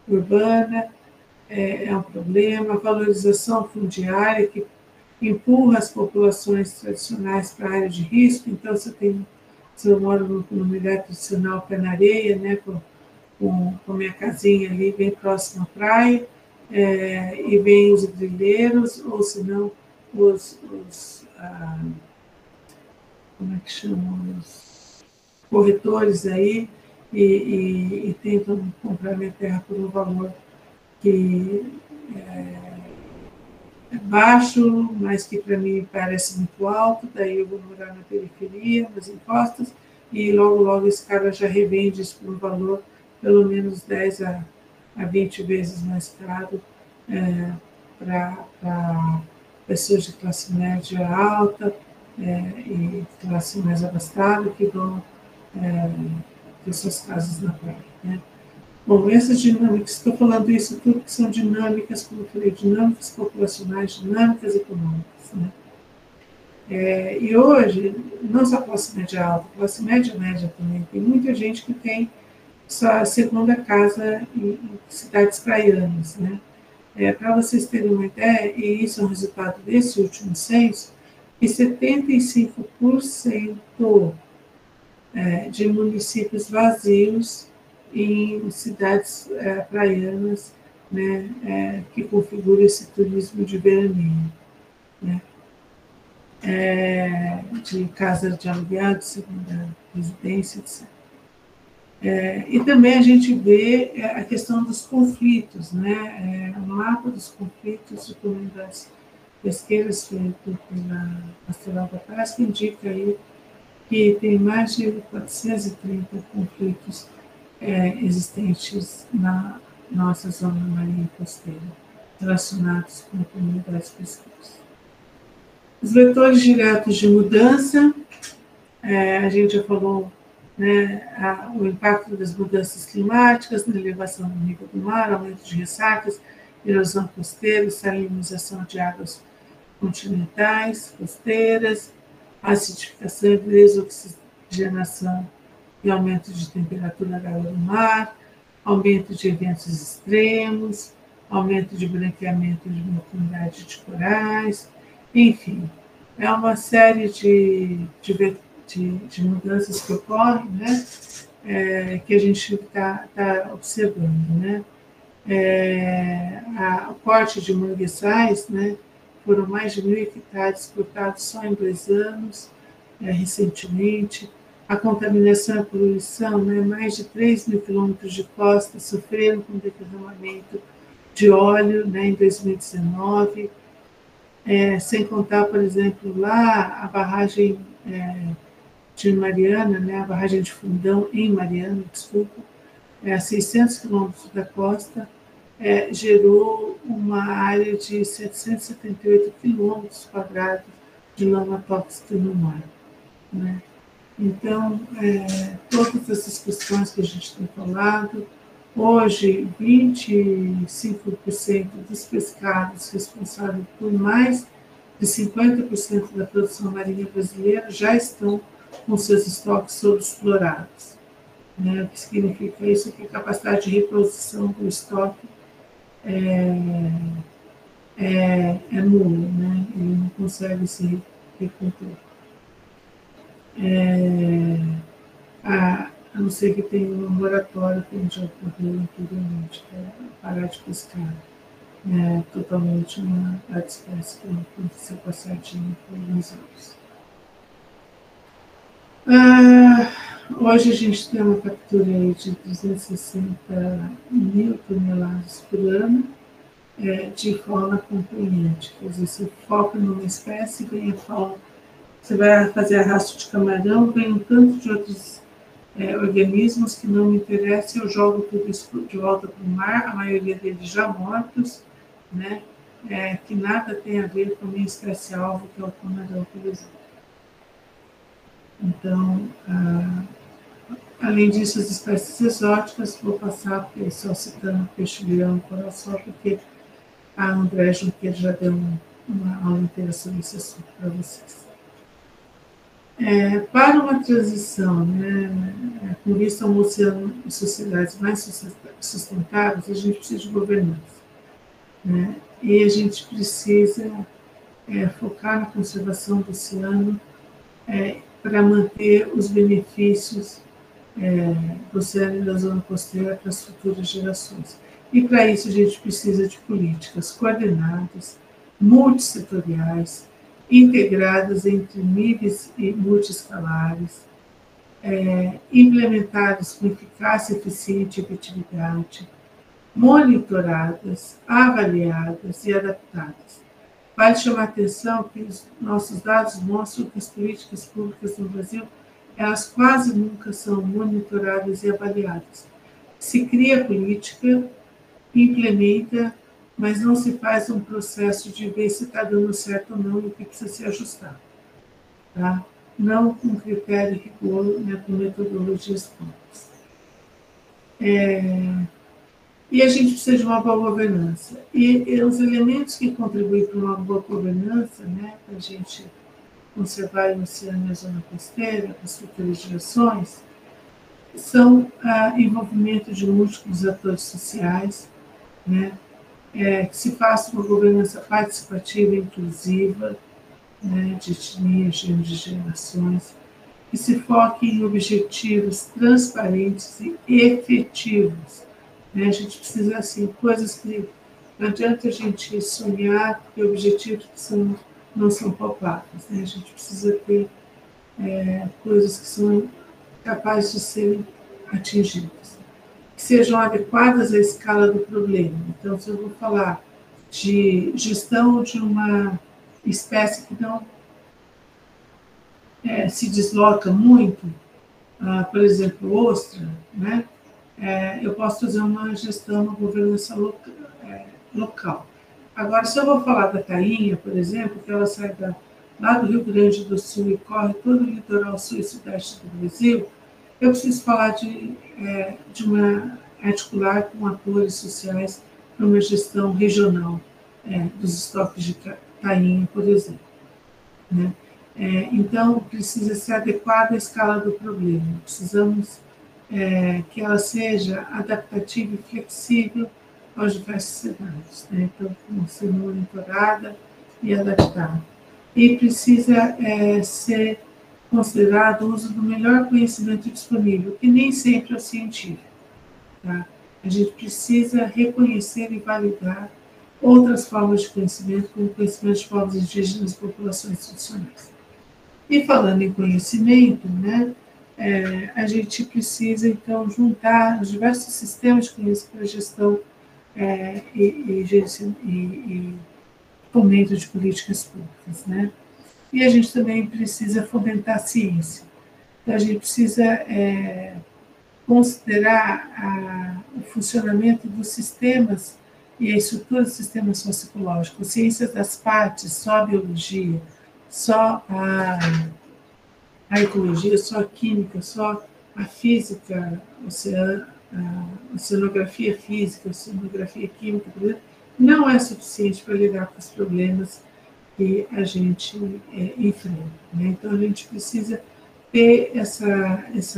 urbana é um problema, a valorização fundiária que empurra as populações tradicionais para a área de risco. Então, se eu moro numa comunidade tradicional pé na areia, né, com minha casinha ali bem próxima à praia, e vem os grileiros, ou se não, como é que chamam, os corretores aí, e tentam comprar minha terra por um valor que é baixo, mas que para mim parece muito alto, daí eu vou morar na periferia, nas encostas, e logo esse cara já revende isso por um valor pelo menos 10 a 20 vezes mais caro para pessoas de classe média alta e classe mais abastada que vão ter suas casas na praia, né? Bom, essas dinâmicas, estou falando isso tudo que são dinâmicas, como eu falei, dinâmicas populacionais, dinâmicas econômicas, né? E hoje, não só a classe média alta, a classe média também, tem muita gente que tem sua segunda casa em cidades praianas, né? Para vocês terem uma ideia, e isso é um resultado desse último censo, que 75% de municípios vazios em cidades praianas né, que configura esse turismo de veraneio, né, de casa de aluguel, de segunda residência, etc. E também a gente vê a questão dos conflitos, né, o mapa dos conflitos de comunidades pesqueiras feito pela Pastoral da Paz, que indica aí que tem mais de 430 conflitos existentes na nossa zona marinha costeira, relacionados com comunidades pesqueiras. Os vetores diretos de mudança, a gente já falou, né, o impacto das mudanças climáticas na elevação do nível do mar, aumento de ressacas, erosão costeira, salinização de águas continentais, costeiras, acidificação e desoxigenação e aumento de temperatura da água do mar, aumento de eventos extremos, aumento de branqueamento de uma comunidade de corais, enfim, é uma série de mudanças que ocorrem, né, que a gente está observando, né. O corte de manguezais, né, foram mais de 1.000 hectares cortados só em 2 anos, recentemente. A contaminação e a poluição, né, mais de 3.000 quilômetros de costa sofreram com derramamento de óleo, né, em 2019, sem contar, por exemplo, lá a barragem de Mariana, né, a barragem de Fundão em Mariana, desculpa, a 600 quilômetros da costa, gerou uma área de 778 quilômetros quadrados de lama tóxica no mar, né? Então, todas essas questões que a gente tem falado, hoje 25% dos pescados responsáveis por mais de 50% da produção marinha brasileira já estão com seus estoques sobreexplorados, né? O que significa isso? Que a capacidade de reposição do estoque é nula, né? Ele não consegue se recompor. A não ser que tenha uma moratória, que a gente já ocorreu anteriormente, que é parar de pescar totalmente uma espécie que não aconteceu com a sardinha por alguns anos. Hoje a gente tem uma captura aí de 360.000 toneladas por ano de fauna acompanhante. Quer dizer, você foca numa espécie, vem a fauna, você vai fazer arrasto de camarão, vem um tanto de outros organismos que não me interessam, eu jogo tudo isso de volta para o mar, a maioria deles já mortos, né? Que nada tem a ver com a minha espécie-alvo, que é o camarão, por exemplo. Então, além disso, as espécies exóticas, vou passar só citando peixe-leão e coração, porque a André Junqueira já deu uma aula inteira sobre esse assunto para vocês. Para uma transição, né, com vista a um oceano e sociedades mais sustentáveis, a gente precisa de governança, né? E a gente precisa focar na conservação do oceano para manter os benefícios do oceano e da zona costeira para as futuras gerações. E para isso a gente precisa de políticas coordenadas, multissetoriais, integradas entre níveis e multiescalares, implementadas com eficácia, eficiente e efetividade, monitoradas, avaliadas e adaptadas. Vale chamar a atenção que os nossos dados mostram que as políticas públicas no Brasil, elas quase nunca são monitoradas e avaliadas. Se cria política, implementa, mas não se faz um processo de ver se está dando certo ou não e o que precisa ser ajustado. Tá? Não com critério e rigor, né, com metodologias próprias. E a gente precisa de uma boa governança. E os elementos que contribuem para uma boa governança, né, para a gente conservar o oceano e a zona costeira, as futuras gerações, são envolvimento de múltiplos atores sociais, né, que se faça uma governança participativa e inclusiva, né, de etnia, gênero, de gerações, que se foque em objetivos transparentes e efetivos né? A gente precisa, assim, coisas que não adianta a gente sonhar, porque objetivos que não são palpáveis, né? A gente precisa ter coisas que são capazes de serem atingidas, que sejam adequadas à escala do problema. Então, se eu vou falar de gestão de uma espécie que não se desloca muito, por exemplo, ostra, né? Eu posso fazer uma gestão, uma governança local. Agora, se eu vou falar da tainha, por exemplo, que ela sai lá do Rio Grande do Sul e corre todo o litoral sul e sudeste do Brasil, eu preciso falar de articular com atores sociais para uma gestão regional dos estoques de tainha, por exemplo, né? Então, precisa ser adequada à escala do problema. Precisamos que ela seja adaptativa e flexível aos diversos cenários, né? Então, ser monitorada e adaptada. E precisa ser considerado o uso do melhor conhecimento disponível, que nem sempre é o científico. Tá? A gente precisa reconhecer e validar outras formas de conhecimento, como conhecimento de povos indígenas e populações institucionais. E falando em conhecimento, né, a gente precisa, então, juntar os diversos sistemas de conhecimento para gestão e fomento de políticas públicas, né? E a gente também precisa fomentar a ciência. Então, a gente precisa considerar o funcionamento dos sistemas e a estrutura do sistema socioecológico, ciências das partes, só a biologia, só a ecologia, só a química, só a física, a oceanografia física, a oceanografia química, por exemplo, não é suficiente para lidar com os problemas que a gente enfrenta, né? Então, a gente precisa ter esse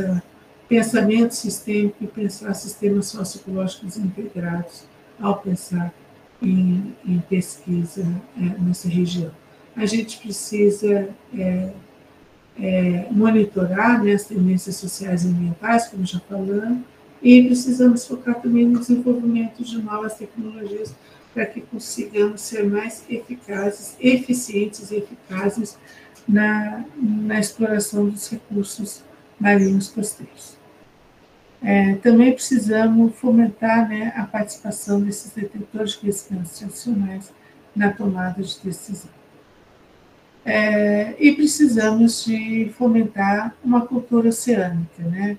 pensamento sistêmico e pensar sistemas socioecológicos integrados ao pensar em pesquisa nessa região. A gente precisa monitorar, né, as tendências sociais e ambientais, como já falamos, e precisamos focar também no desenvolvimento de novas tecnologias para que consigamos ser mais eficazes, eficientes e eficazes na exploração dos recursos marinhos costeiros. Também precisamos fomentar, né, a participação desses detentores de conhecimentos institucionais na tomada de decisão. E precisamos de fomentar uma cultura oceânica, né?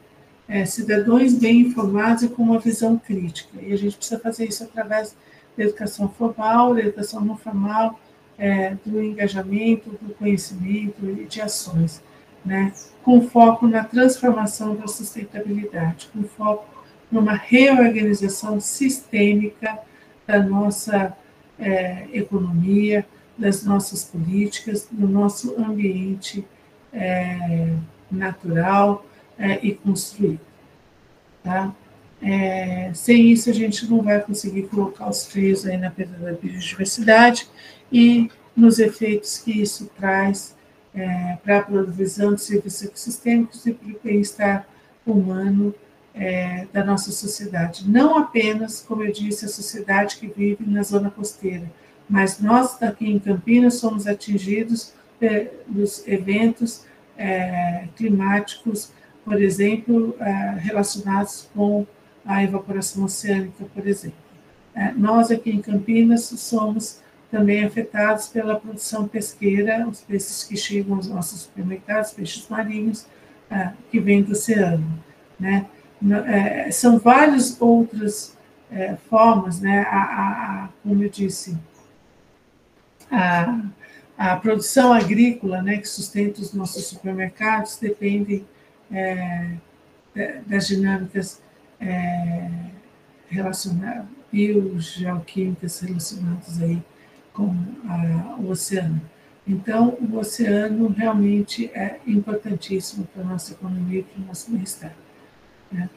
Cidadãos bem informados e com uma visão crítica. E a gente precisa fazer isso através da educação formal, da educação não formal, do engajamento, do conhecimento e de ações, né? Com foco na transformação da sustentabilidade, com foco numa reorganização sistêmica da nossa economia, das nossas políticas, do nosso ambiente natural e construído. Tá? Sem isso, a gente não vai conseguir colocar os freios aí na perda da biodiversidade e nos efeitos que isso traz para a provisão de serviços ecossistêmicos e para o bem-estar humano da nossa sociedade. Não apenas, como eu disse, a sociedade que vive na zona costeira, mas nós aqui em Campinas somos atingidos dos eventos climáticos, por exemplo, relacionados com a evaporação oceânica, por exemplo. Nós aqui em Campinas somos também afetados pela produção pesqueira, os peixes que chegam aos nossos supermercados, peixes marinhos, que vêm do oceano, né? São várias outras formas, né? Como eu disse, a produção agrícola, né, que sustenta os nossos supermercados, depende das dinâmicas relacionadas, biogeoquímicas relacionadas aí com o oceano. Então, o oceano realmente é importantíssimo para a nossa economia e para o nosso bem-estar, né?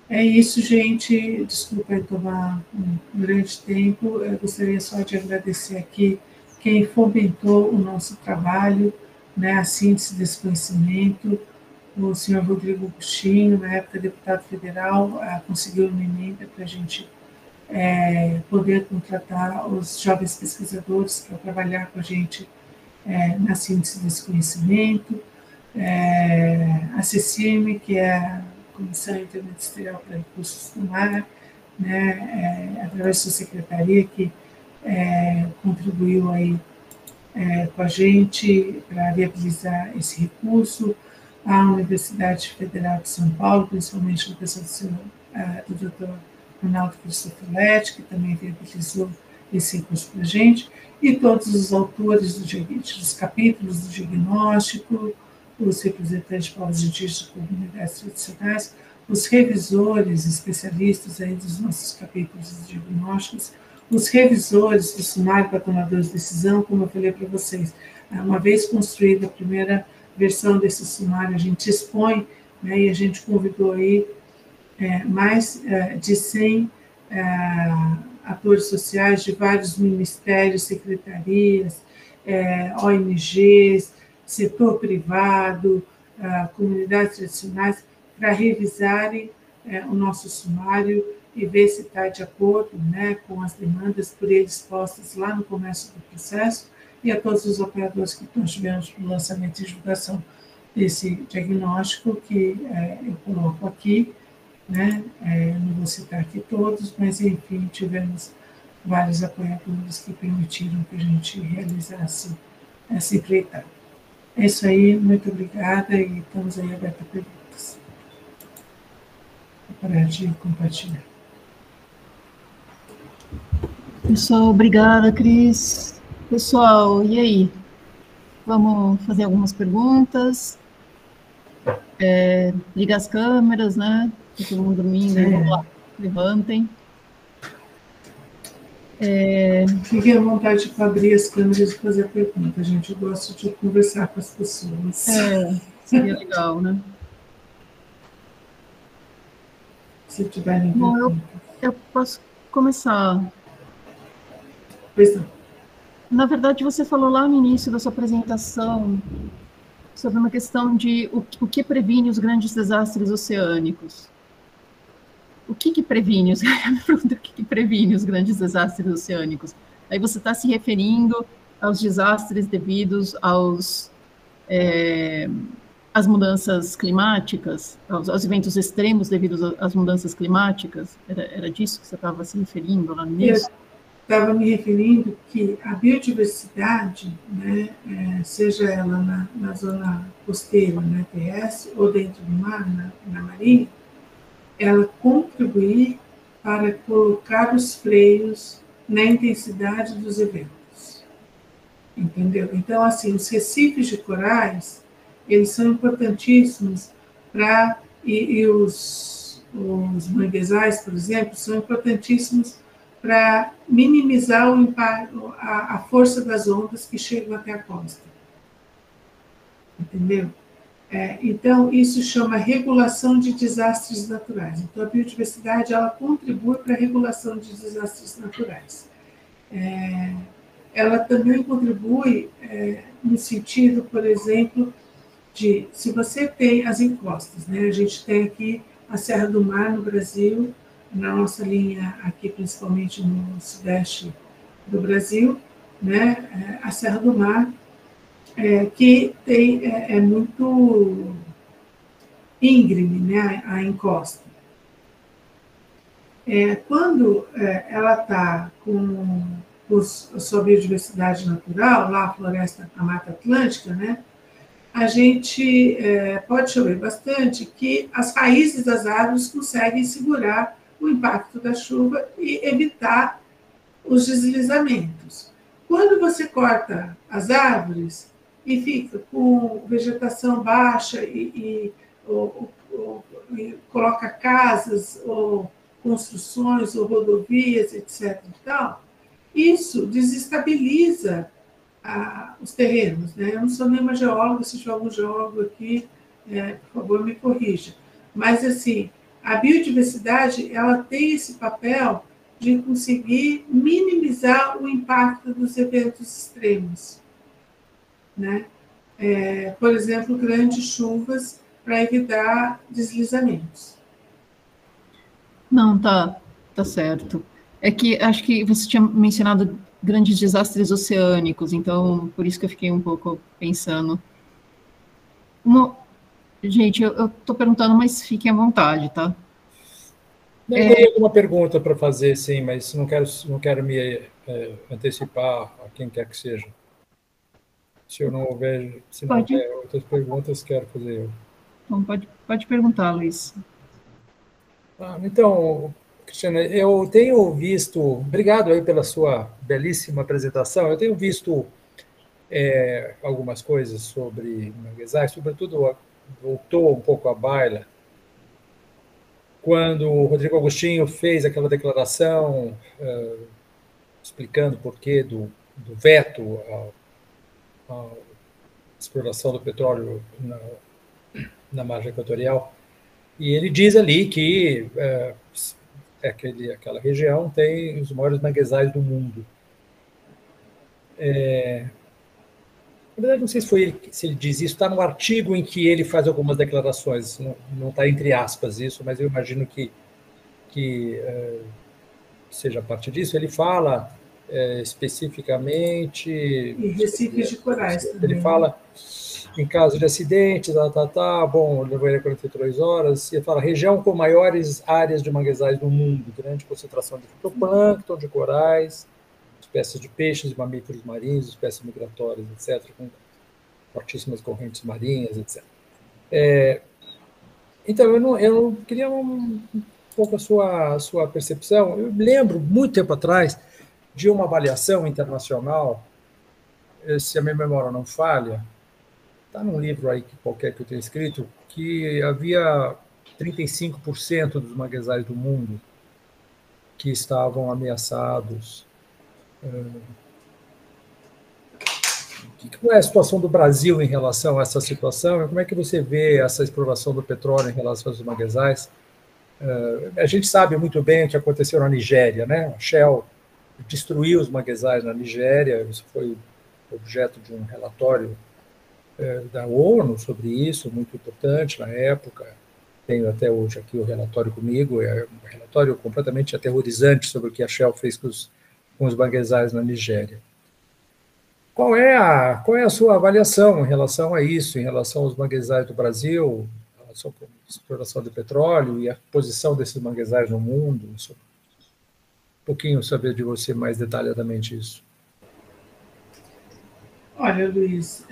É isso, gente. Desculpa aí tomar um grande tempo. Eu gostaria só de agradecer aqui quem fomentou o nosso trabalho, né, a síntese desse conhecimento, o senhor Rodrigo Agostinho, na época deputado federal, conseguiu uma emenda para a gente poder contratar os jovens pesquisadores para trabalhar com a gente na síntese desse conhecimento. A CECIM, que é a Comissão Interministerial para Recursos do Mar, né, através da sua secretaria, que contribuiu aí com a gente para viabilizar esse recurso, a Universidade Federal de São Paulo, principalmente na pessoa do Dr. Ronaldo Cristofoletti, que também viabilizou esse recurso para a gente, e todos os autores dos capítulos do diagnóstico, os representantes de povos indígenas e comunidades tradicionais, os revisores especialistas aí dos nossos capítulos dos diagnósticos, os revisores do sumário para tomadores de decisão, como eu falei para vocês, uma vez construída a primeira versão desse sumário, a gente expõe, né, e a gente convidou aí mais de 100 atores sociais de vários ministérios, secretarias, ONGs, setor privado, comunidades tradicionais, para revisarem o nosso sumário e ver se está de acordo, né, com as demandas por eles postas lá no começo do processo, e a todos os operadores que nós tivemos para o lançamento e divulgação desse diagnóstico, que eu coloco aqui, né, não vou citar aqui todos, mas, enfim, tivemos vários apoiadores que permitiram que a gente realizasse essa empreitada. É isso aí, muito obrigada, e estamos aí abertos a perguntas. Vou parar de compartilhar. Pessoal, obrigada, Cris. Pessoal, e aí? Vamos fazer algumas perguntas. Liga as câmeras, né? Tá todo mundo dormindo, vamos lá, levantem. Fiquem à vontade para abrir as câmeras e fazer a pergunta, gente. Eu gosto de conversar com as pessoas. Seria legal, né? Se tiverem perguntas. Eu posso começar. Pois não. Na verdade, você falou lá no início da sua apresentação sobre uma questão de o que previne os grandes desastres oceânicos. O que previne o que previne os grandes desastres oceânicos? Aí você está se referindo aos desastres devidos às mudanças climáticas, aos eventos extremos devidos às mudanças climáticas? Era disso que você estava se referindo lá no início? Estava me referindo que a biodiversidade, né, seja ela na zona costeira, né, terrestre, ou dentro do mar, na marinha, ela contribuir para colocar os freios na intensidade dos eventos. Entendeu? Então, assim, os recifes de corais, eles são importantíssimos para... E os manguezais, por exemplo, são importantíssimos para minimizar o impacto, a força das ondas que chegam até a costa. Entendeu? Então, isso chama regulação de desastres naturais. Então, a biodiversidade, ela contribui para a regulação de desastres naturais. Ela também contribui no sentido, por exemplo, de, se você tem as encostas, né? A gente tem aqui a Serra do Mar no Brasil, na nossa linha aqui, principalmente no sudeste do Brasil, né? A Serra do Mar, que é muito íngreme, né? A encosta. Quando ela está com a sua biodiversidade natural, lá a floresta, a Mata Atlântica, né? A gente pode chover bastante, que as raízes das árvores conseguem segurar o impacto da chuva e evitar os deslizamentos. Quando você corta as árvores e fica com vegetação baixa e coloca casas, ou construções, ou rodovias, etc. e tal, isso desestabiliza os terrenos, né? Eu não sou nenhuma geóloga, se tiver algum geólogo aqui, por favor, me corrija. Mas, assim, a biodiversidade, ela tem esse papel de conseguir minimizar o impacto dos eventos extremos, né? Por exemplo, grandes chuvas para evitar deslizamentos. Não, tá certo. É que acho que você tinha mencionado grandes desastres oceânicos, então por isso que eu fiquei um pouco pensando. Gente, eu tô perguntando, mas fiquem à vontade, tá? Não, eu teria alguma pergunta para fazer, sim, mas não quero me antecipar a quem quer que seja. Se não houver Pode, outras perguntas, quero fazer eu. então pode perguntar, Luiz. Então, Cristiana, eu tenho visto, obrigado aí pela sua belíssima apresentação, eu tenho visto algumas coisas sobre manguezais, sobretudo voltou um pouco à baila, quando o Rodrigo Agostinho fez aquela declaração explicando o porquê do veto à exploração do petróleo na margem equatorial, e ele diz ali que aquela região tem os maiores manguezais do mundo. Na verdade, não sei se ele diz isso, está no artigo em que ele faz algumas declarações, não está entre aspas isso, mas eu imagino que seja parte disso. Ele fala especificamente... E recifes de corais também. Ele fala em caso de acidente, bom, levaria 43 horas, e fala região com maiores áreas de manguezais do mundo, grande concentração de fitoplâncton, de corais, espécies de peixes e mamíferos marinhos, espécies migratórias, etc., com fortíssimas correntes marinhas, etc. Então, eu queria um pouco a sua percepção. Eu lembro, muito tempo atrás, de uma avaliação internacional, se a minha memória não falha, está num livro aí qualquer que eu tenha escrito, que havia 35% dos manguezais do mundo que estavam ameaçados. Qual é a situação do Brasil em relação a essa situação? Como é que você vê essa exploração do petróleo em relação aos manguezais? A gente sabe muito bem o que aconteceu na Nigéria, né? A Shell destruiu os manguezais na Nigéria, isso foi objeto de um relatório da ONU sobre isso, muito importante na época. Tenho até hoje aqui o relatório comigo, é um relatório completamente aterrorizante sobre o que a Shell fez com os manguezais na Nigéria. Qual é a sua avaliação em relação a isso, em relação aos manguezais do Brasil, em relação à exploração de petróleo e a posição desses manguezais no mundo? Um pouquinho saber de você mais detalhadamente isso. Olha, Luiz,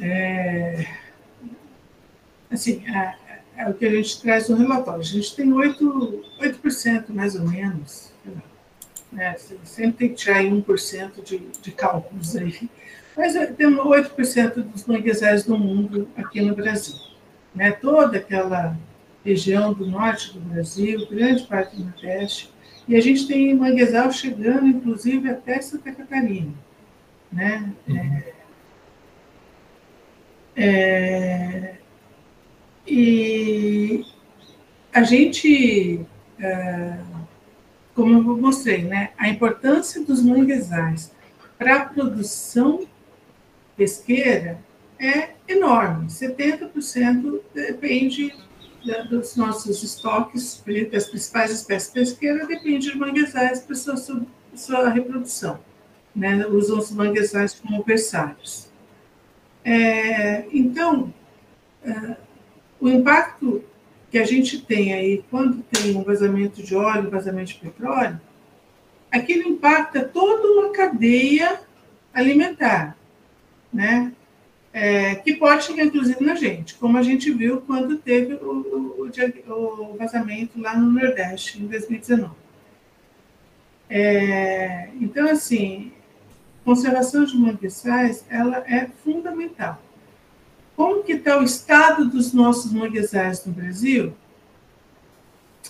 assim, é o que a gente traz no relatório. A gente tem 8% mais ou menos, né? Sempre tem que tirar 1% de cálculos aí. Mas temos 8% dos manguezais do mundo aqui no Brasil. Né? Toda aquela região do norte do Brasil, grande parte do Nordeste, e a gente tem manguezal chegando, inclusive, até Santa Catarina. Né? E a gente, como eu mostrei, né, a importância dos manguezais para a produção pesqueira é enorme. 70% depende dos nossos estoques, das principais espécies pesqueiras, depende de manguezais para sua reprodução. Né? Usam os manguezais como berçários. Então, o impacto que a gente tem aí, quando tem um vazamento de óleo, vazamento de petróleo, aquilo impacta toda uma cadeia alimentar, né? Que pode chegar, inclusive, na gente, como a gente viu quando teve o vazamento lá no Nordeste, em 2019. Então, assim, conservação de manguezais, ela é fundamental. Como que está o estado dos nossos manguezais no Brasil?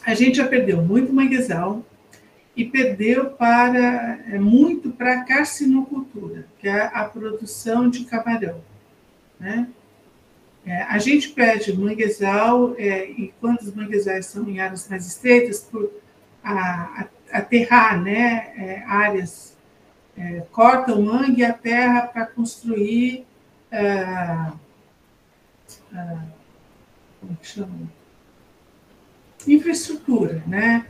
A gente já perdeu muito manguezal e perdeu muito para a carcinocultura, que é a produção de camarão. Né? A gente perde manguezal, e quando os manguezais são em áreas mais estreitas, por aterrar, né, áreas, corta o mangue e a terra para construir como que chama? Infraestrutura, né?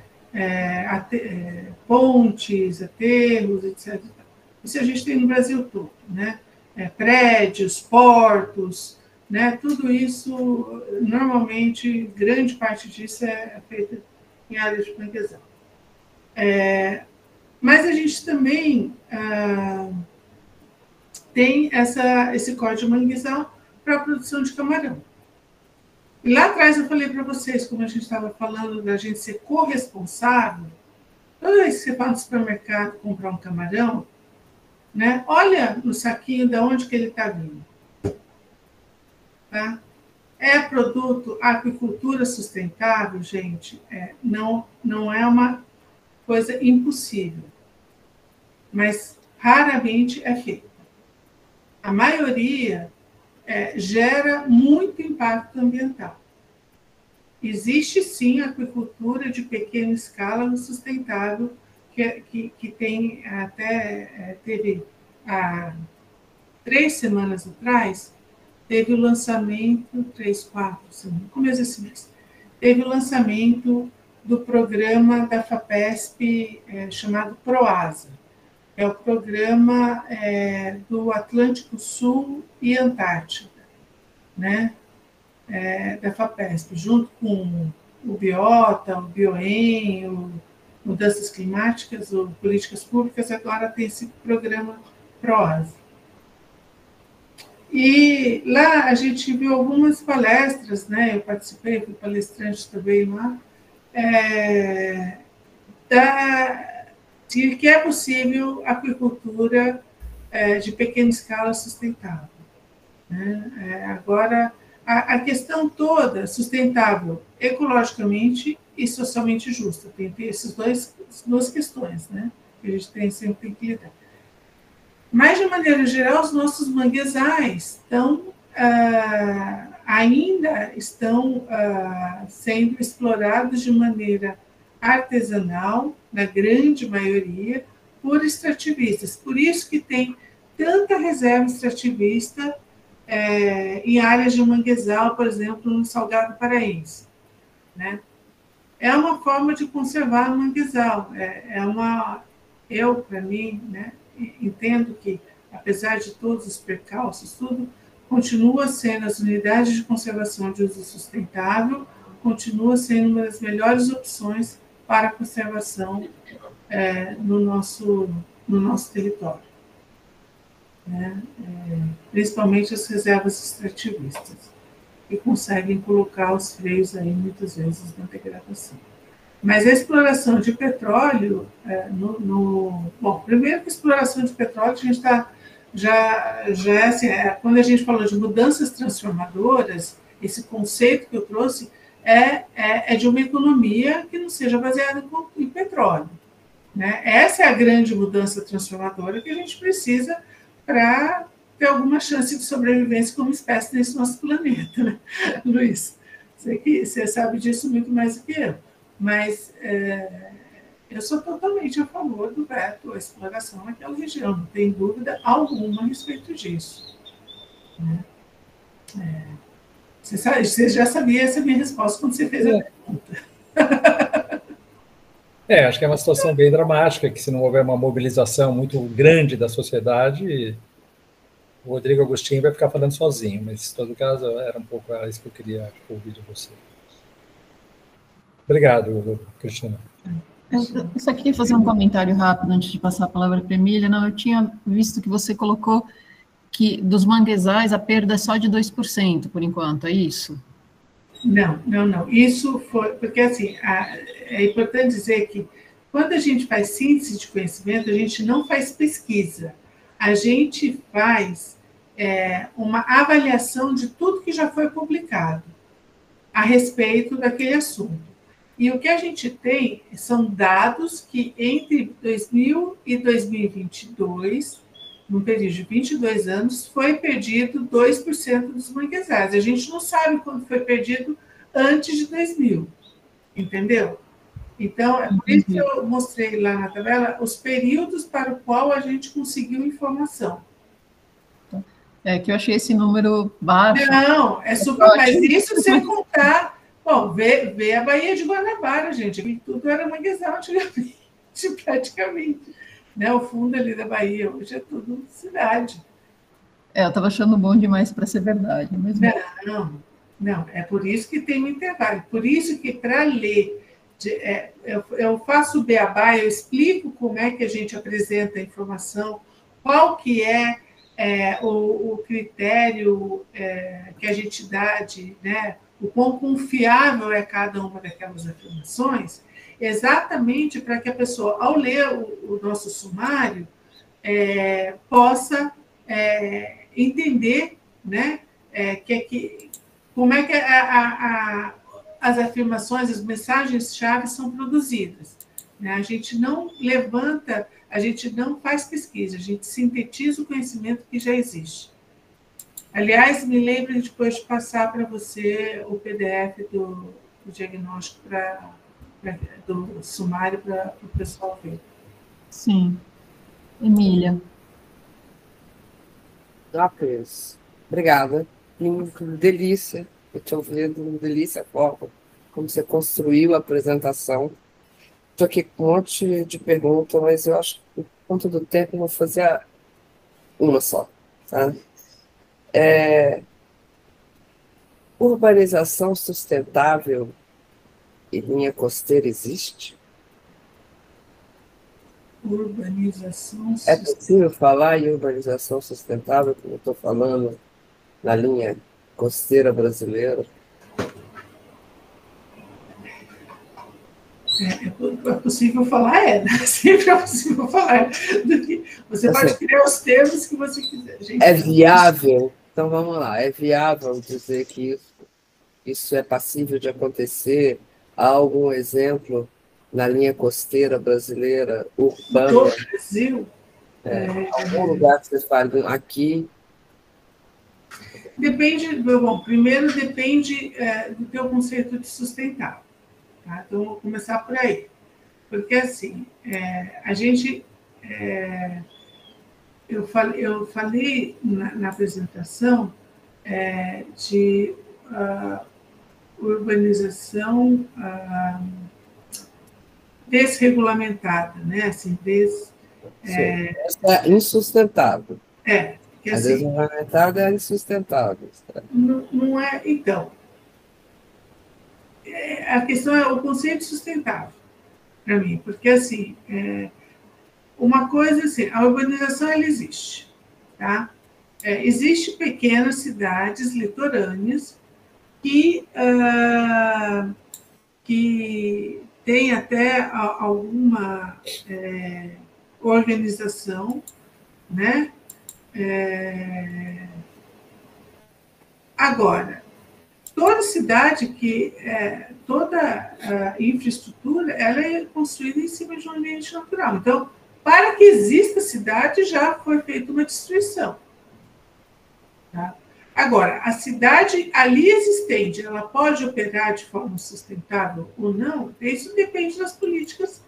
Pontes, aterros, etc. Isso a gente tem no Brasil todo, né? Prédios, portos, né? Tudo isso, normalmente, grande parte disso é feita em áreas de manguezal. Mas a gente também tem esse código de manguezal para a produção de camarão. E lá atrás eu falei para vocês, como a gente estava falando da gente ser corresponsável, toda vez que você vai no supermercado comprar um camarão, né, olha no saquinho de onde que ele está vindo. Tá? É produto, a aquicultura sustentável, gente, não é uma coisa impossível, mas raramente é feita. A maioria gera muito impacto ambiental. Existe, sim, a aquicultura de pequena escala no sustentável, que tem até, teve há 3 semanas atrás, teve o lançamento, 3, 4 semanas, começo desse mês, teve o lançamento do programa da FAPESP chamado PROASA. É o programa do Atlântico Sul e Antártida, né? Da FAPESP, junto com o Biota, o Bioem, o Mudanças Climáticas, o Políticas Públicas, agora tem esse programa PROASA. E lá a gente viu algumas palestras, né? Eu participei, fui palestrante também lá, de que é possível aquicultura de pequena escala sustentável. Né? Agora, a questão toda sustentável ecologicamente e socialmente justa. Tem essas duas questões, né? Que a gente sempre tem que lidar. Mas, de maneira geral, os nossos manguezais ainda estão sendo explorados de maneira artesanal, na grande maioria, por extrativistas. Por isso que tem tanta reserva extrativista em áreas de manguezal, por exemplo, no Salgado Paraense. Né? É uma forma de conservar o manguezal. Eu, para mim, né, entendo que, apesar de todos os percalços, tudo continua sendo as unidades de conservação de uso sustentável, continua sendo uma das melhores opções para a conservação no nosso território. Né? Principalmente as reservas extrativistas, que conseguem colocar os freios aí, muitas vezes, na degradação. Mas a exploração de petróleo, bom, primeiro que a exploração de petróleo, a gente já é assim, quando a gente falou de mudanças transformadoras, esse conceito que eu trouxe é de uma economia que não seja baseada em petróleo. Né? Essa é a grande mudança transformadora que a gente precisa para ter alguma chance de sobrevivência como espécie nesse nosso planeta, né? Luiz, você sabe disso muito mais do que eu, mas eu sou totalmente a favor do veto à exploração naquela região, não tem dúvida alguma a respeito disso. Né? Você já sabia essa minha resposta quando você fez a pergunta. Acho que é uma situação bem dramática, que se não houver uma mobilização muito grande da sociedade, o Rodrigo Agostinho vai ficar falando sozinho, mas, em todo caso, era um pouco isso que eu queria ouvir de você. Obrigado, Cristina. Eu só queria fazer um comentário rápido antes de passar a palavra para a Emília. Não, eu tinha visto que você colocou que dos manguezais a perda é só de 2%, por enquanto, é isso? Não. Isso foi... Porque, assim, é importante dizer que, quando a gente faz síntese de conhecimento, a gente não faz pesquisa. A gente faz uma avaliação de tudo que já foi publicado a respeito daquele assunto. E o que a gente tem são dados que, entre 2000 e 2022, num período de 22 anos, foi perdido 2% dos manguezais. A gente não sabe quando foi perdido antes de 2000, entendeu? Então, é por isso que eu mostrei lá na tabela os períodos para o qual a gente conseguiu informação. É que eu achei esse número baixo. Não, é super, mas isso sem contar. Bom, vê a Baía de Guanabara, gente. Aqui tudo era manguezal antigamente, praticamente. Né? O fundo ali da Bahia, hoje é tudo cidade. Eu estava achando bom demais para ser verdade. Mas... Não, é por isso que tem um intervalo. Por isso que, para ler, eu faço o beabá, eu explico como é que a gente apresenta a informação, qual que é, o critério que a gente dá né, o quão confiável é cada uma daquelas afirmações, exatamente para que a pessoa, ao ler o nosso sumário, possa entender, né, como é que as afirmações, as mensagens-chave são produzidas. Né? A gente não levanta, a gente não faz pesquisa, a gente sintetiza o conhecimento que já existe. Aliás, me lembre depois de passar para você o PDF do diagnóstico, do sumário, para o pessoal ver. Sim. Emília. Cris, obrigada. Delícia eu te ouvindo, delícia a forma como você construiu a apresentação. Estou aqui com um monte de perguntas, mas eu acho que, por conta do tempo, eu vou fazer uma só. Tá? Urbanização sustentável e linha costeira existe? Urbanização É possível falar em urbanização sustentável, como eu estou falando, na linha costeira brasileira? É possível falar, né? Sempre é possível falar. Você pode criar os termos que você quiser. Gente, é viável? Então vamos lá, é viável dizer que isso é passível de acontecer? Há algum exemplo na linha costeira brasileira, urbana? No Brasil? Algum lugar que vocês falam aqui? Depende, bom, primeiro depende do teu conceito de sustentável. Tá? Então, vou começar por aí. Porque, assim, a gente... eu falei na apresentação de urbanização desregulamentada, né? Assim, Essa é insustentável. Que, Às assim, vezes regulamentada é insustentável. Não é... Então, a questão é o conceito sustentável, para mim, porque, assim, uma coisa assim, a urbanização, ela existe, tá? Existem pequenas cidades litorâneas que têm até alguma organização, né? Agora, toda cidade toda a infraestrutura, ela é construída em cima de um ambiente natural. Então, para que exista cidade, já foi feita uma destruição. Tá? Agora, a cidade ali existente, ela pode operar de forma sustentável ou não? Isso depende das políticas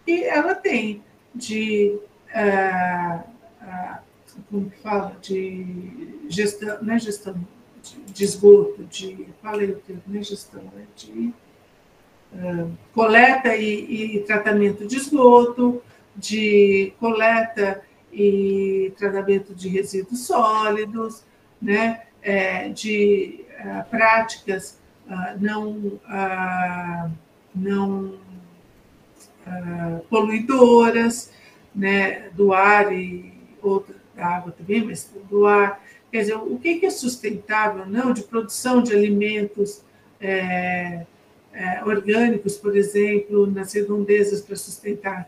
que ela tem de como que fala, de gestão, não é gestão de esgoto, falei o termo, não é gestão, de coleta e tratamento de esgoto, de coleta e tratamento de resíduos sólidos, né? De práticas não poluidoras, né? Do ar e da água também, mas do ar. Quer dizer, o que é sustentável, não? De produção de alimentos orgânicos, por exemplo, nas redondezas para sustentar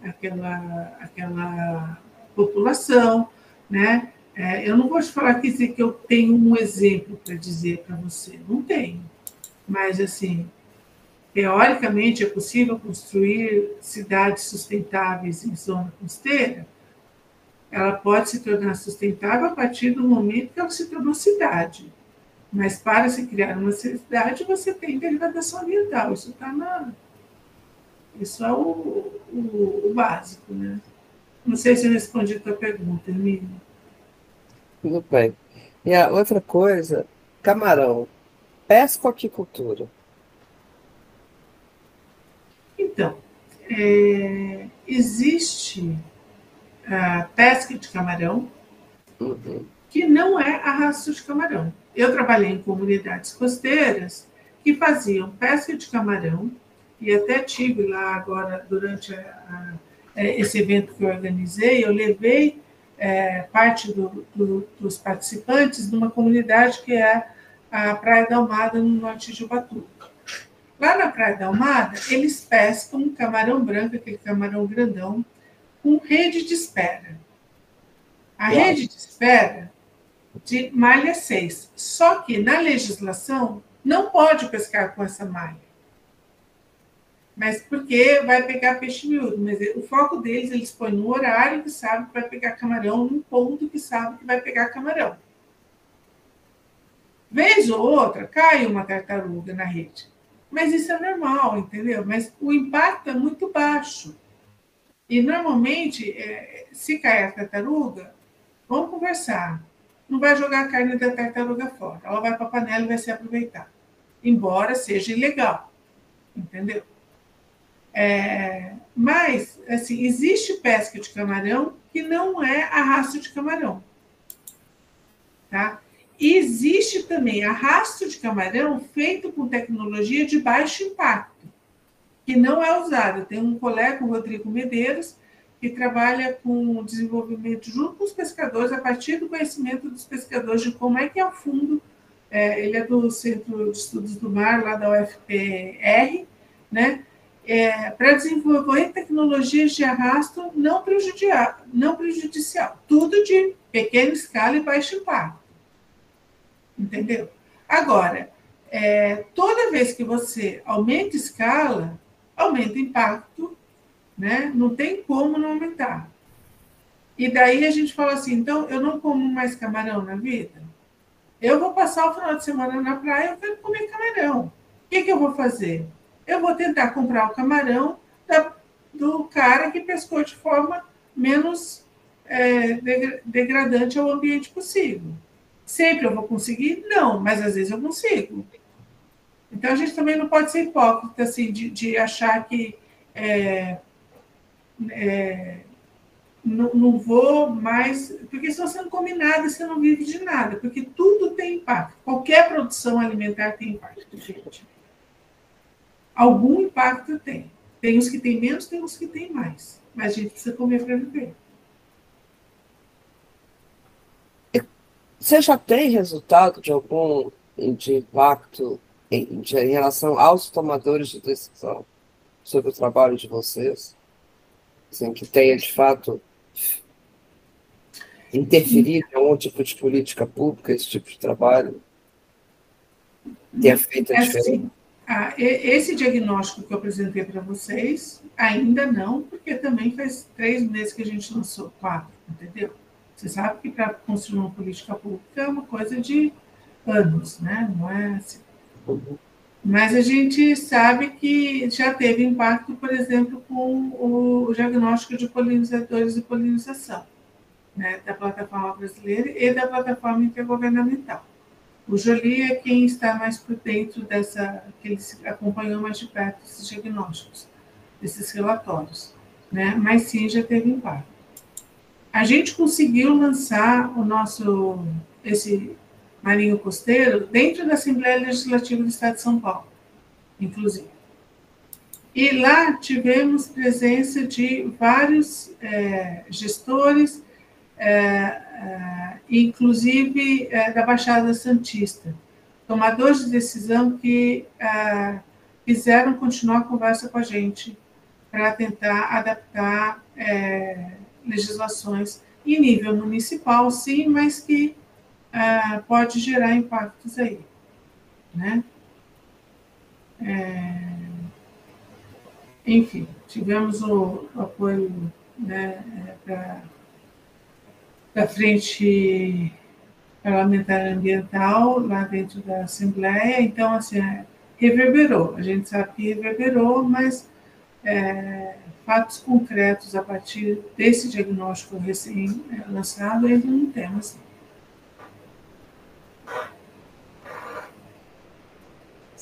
aquela população, né? Eu não vou te falar que eu tenho um exemplo para dizer para você, não tenho. Mas, assim, teoricamente, é possível construir cidades sustentáveis em zona costeira? Ela pode se tornar sustentável a partir do momento que ela se tornou cidade. Mas para se criar uma cidade, você tem degradação ambiental. Isso é o básico, né? Não sei se eu respondi a tua pergunta, Emília. Tudo bem. E a outra coisa, camarão, pescoaquicultura. Então, existe a pesca de camarão, Uhum. que não é arrasto de camarão. Eu trabalhei em comunidades costeiras que faziam pesca de camarão, e até tive lá agora, durante esse evento que eu organizei, eu levei parte dos participantes numa comunidade que é a Praia da Almada, no norte de Ubatuba. Lá na Praia da Almada, eles pescam camarão branco, aquele camarão grandão, com rede de espera. A Uau. rede de espera de malha 6. Só que na legislação não pode pescar com essa malha. Mas porque vai pegar peixe miúdo. Mas o foco deles, eles põem no horário que sabe que vai pegar camarão, num ponto que sabe que vai pegar camarão. Vez ou outra, cai uma tartaruga na rede. Mas isso é normal, entendeu? Mas o impacto é muito baixo. E, normalmente, se cair a tartaruga, vamos conversar. Não vai jogar a carne da tartaruga fora. Ela vai para a panela e vai ser aproveitada. Embora seja ilegal. Entendeu? Mas, assim, existe pesca de camarão que não é arrasto de camarão. Tá? E existe também arrasto de camarão feito com tecnologia de baixo impacto, que não é usada. Tem um colega, o Rodrigo Medeiros, que trabalha com o desenvolvimento junto com os pescadores, a partir do conhecimento dos pescadores de como é que é o fundo. Ele é do Centro de Estudos do Mar, lá da UFPR, né? Para desenvolver tecnologias de arrasto não prejudicial. Tudo de pequena escala e baixo impacto. Entendeu? Agora, toda vez que você aumenta a escala, aumenta o impacto, né? Não tem como não aumentar. E daí a gente fala assim, então, eu não como mais camarão na vida? Eu vou passar o final de semana na praia, eu quero comer camarão. O que eu vou fazer? Eu vou tentar comprar o camarão do cara que pescou de forma menos degradante ao ambiente possível. Sempre eu vou conseguir? Não, mas às vezes eu consigo. Então, a gente também não pode ser hipócrita assim, de achar que não vou mais... Porque se você não come nada, você não vive de nada, porque tudo tem impacto. Qualquer produção alimentar tem impacto, gente. Algum impacto tem. Tem os que têm menos, tem os que têm mais. Mas a gente precisa comer para viver. Você já tem resultado de impacto em relação aos tomadores de decisão sobre o trabalho de vocês? Assim, que tenha, de fato, interferido em algum tipo de política pública, esse tipo de trabalho? Tenha feito a diferença? Assim, esse diagnóstico que eu apresentei para vocês, ainda não, porque também faz 3 meses que a gente lançou, 4, entendeu? Você sabe que para construir uma política pública é uma coisa de anos, né? Não é assim. Uhum. Mas a gente sabe que já teve impacto, por exemplo, com o diagnóstico de polinizadores e polinização, né? Da plataforma brasileira e da plataforma intergovernamental. O Jolie é quem está mais por dentro que ele acompanhou mais de perto esses diagnósticos, esses relatórios, né? Mas sim, já teve impacto. A gente conseguiu lançar esse marinho costeiro dentro da Assembleia Legislativa do Estado de São Paulo, inclusive. E lá tivemos presença de vários gestores, inclusive da Baixada Santista, tomadores de decisão que quiseram continuar a conversa com a gente para tentar adaptar legislações em nível municipal, sim, mas que pode gerar impactos aí, né? Enfim, tivemos o apoio, né, para a Frente Parlamentar Ambiental lá dentro da Assembleia, então, assim, reverberou, a gente sabe que reverberou, mas fatos concretos a partir desse diagnóstico recém-lançado ainda não temos.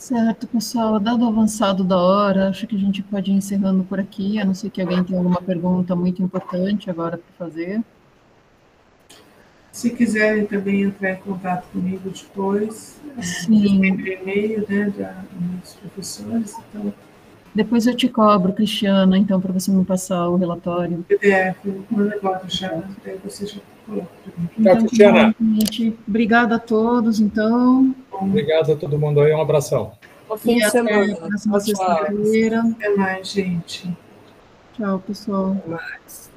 Certo, pessoal. Dado o avançado da hora, acho que a gente pode ir encerrando por aqui, a não ser que alguém tenha alguma pergunta muito importante agora para fazer. Se quiserem também entrar em contato comigo depois, Sim. e-mail, né, dos professores, então... Depois eu te cobro, Cristiana, então, para você me passar o relatório. PDF, manda igual chama, daí você já coloca para mim. Tchau, Cristiana. Gente, obrigada a todos, então. Obrigado a todo mundo aí, um abração. Bom fim de semana. Até a próxima Tchau, tchau. sexta-feira. Até mais, gente. Tchau, pessoal. Até mais.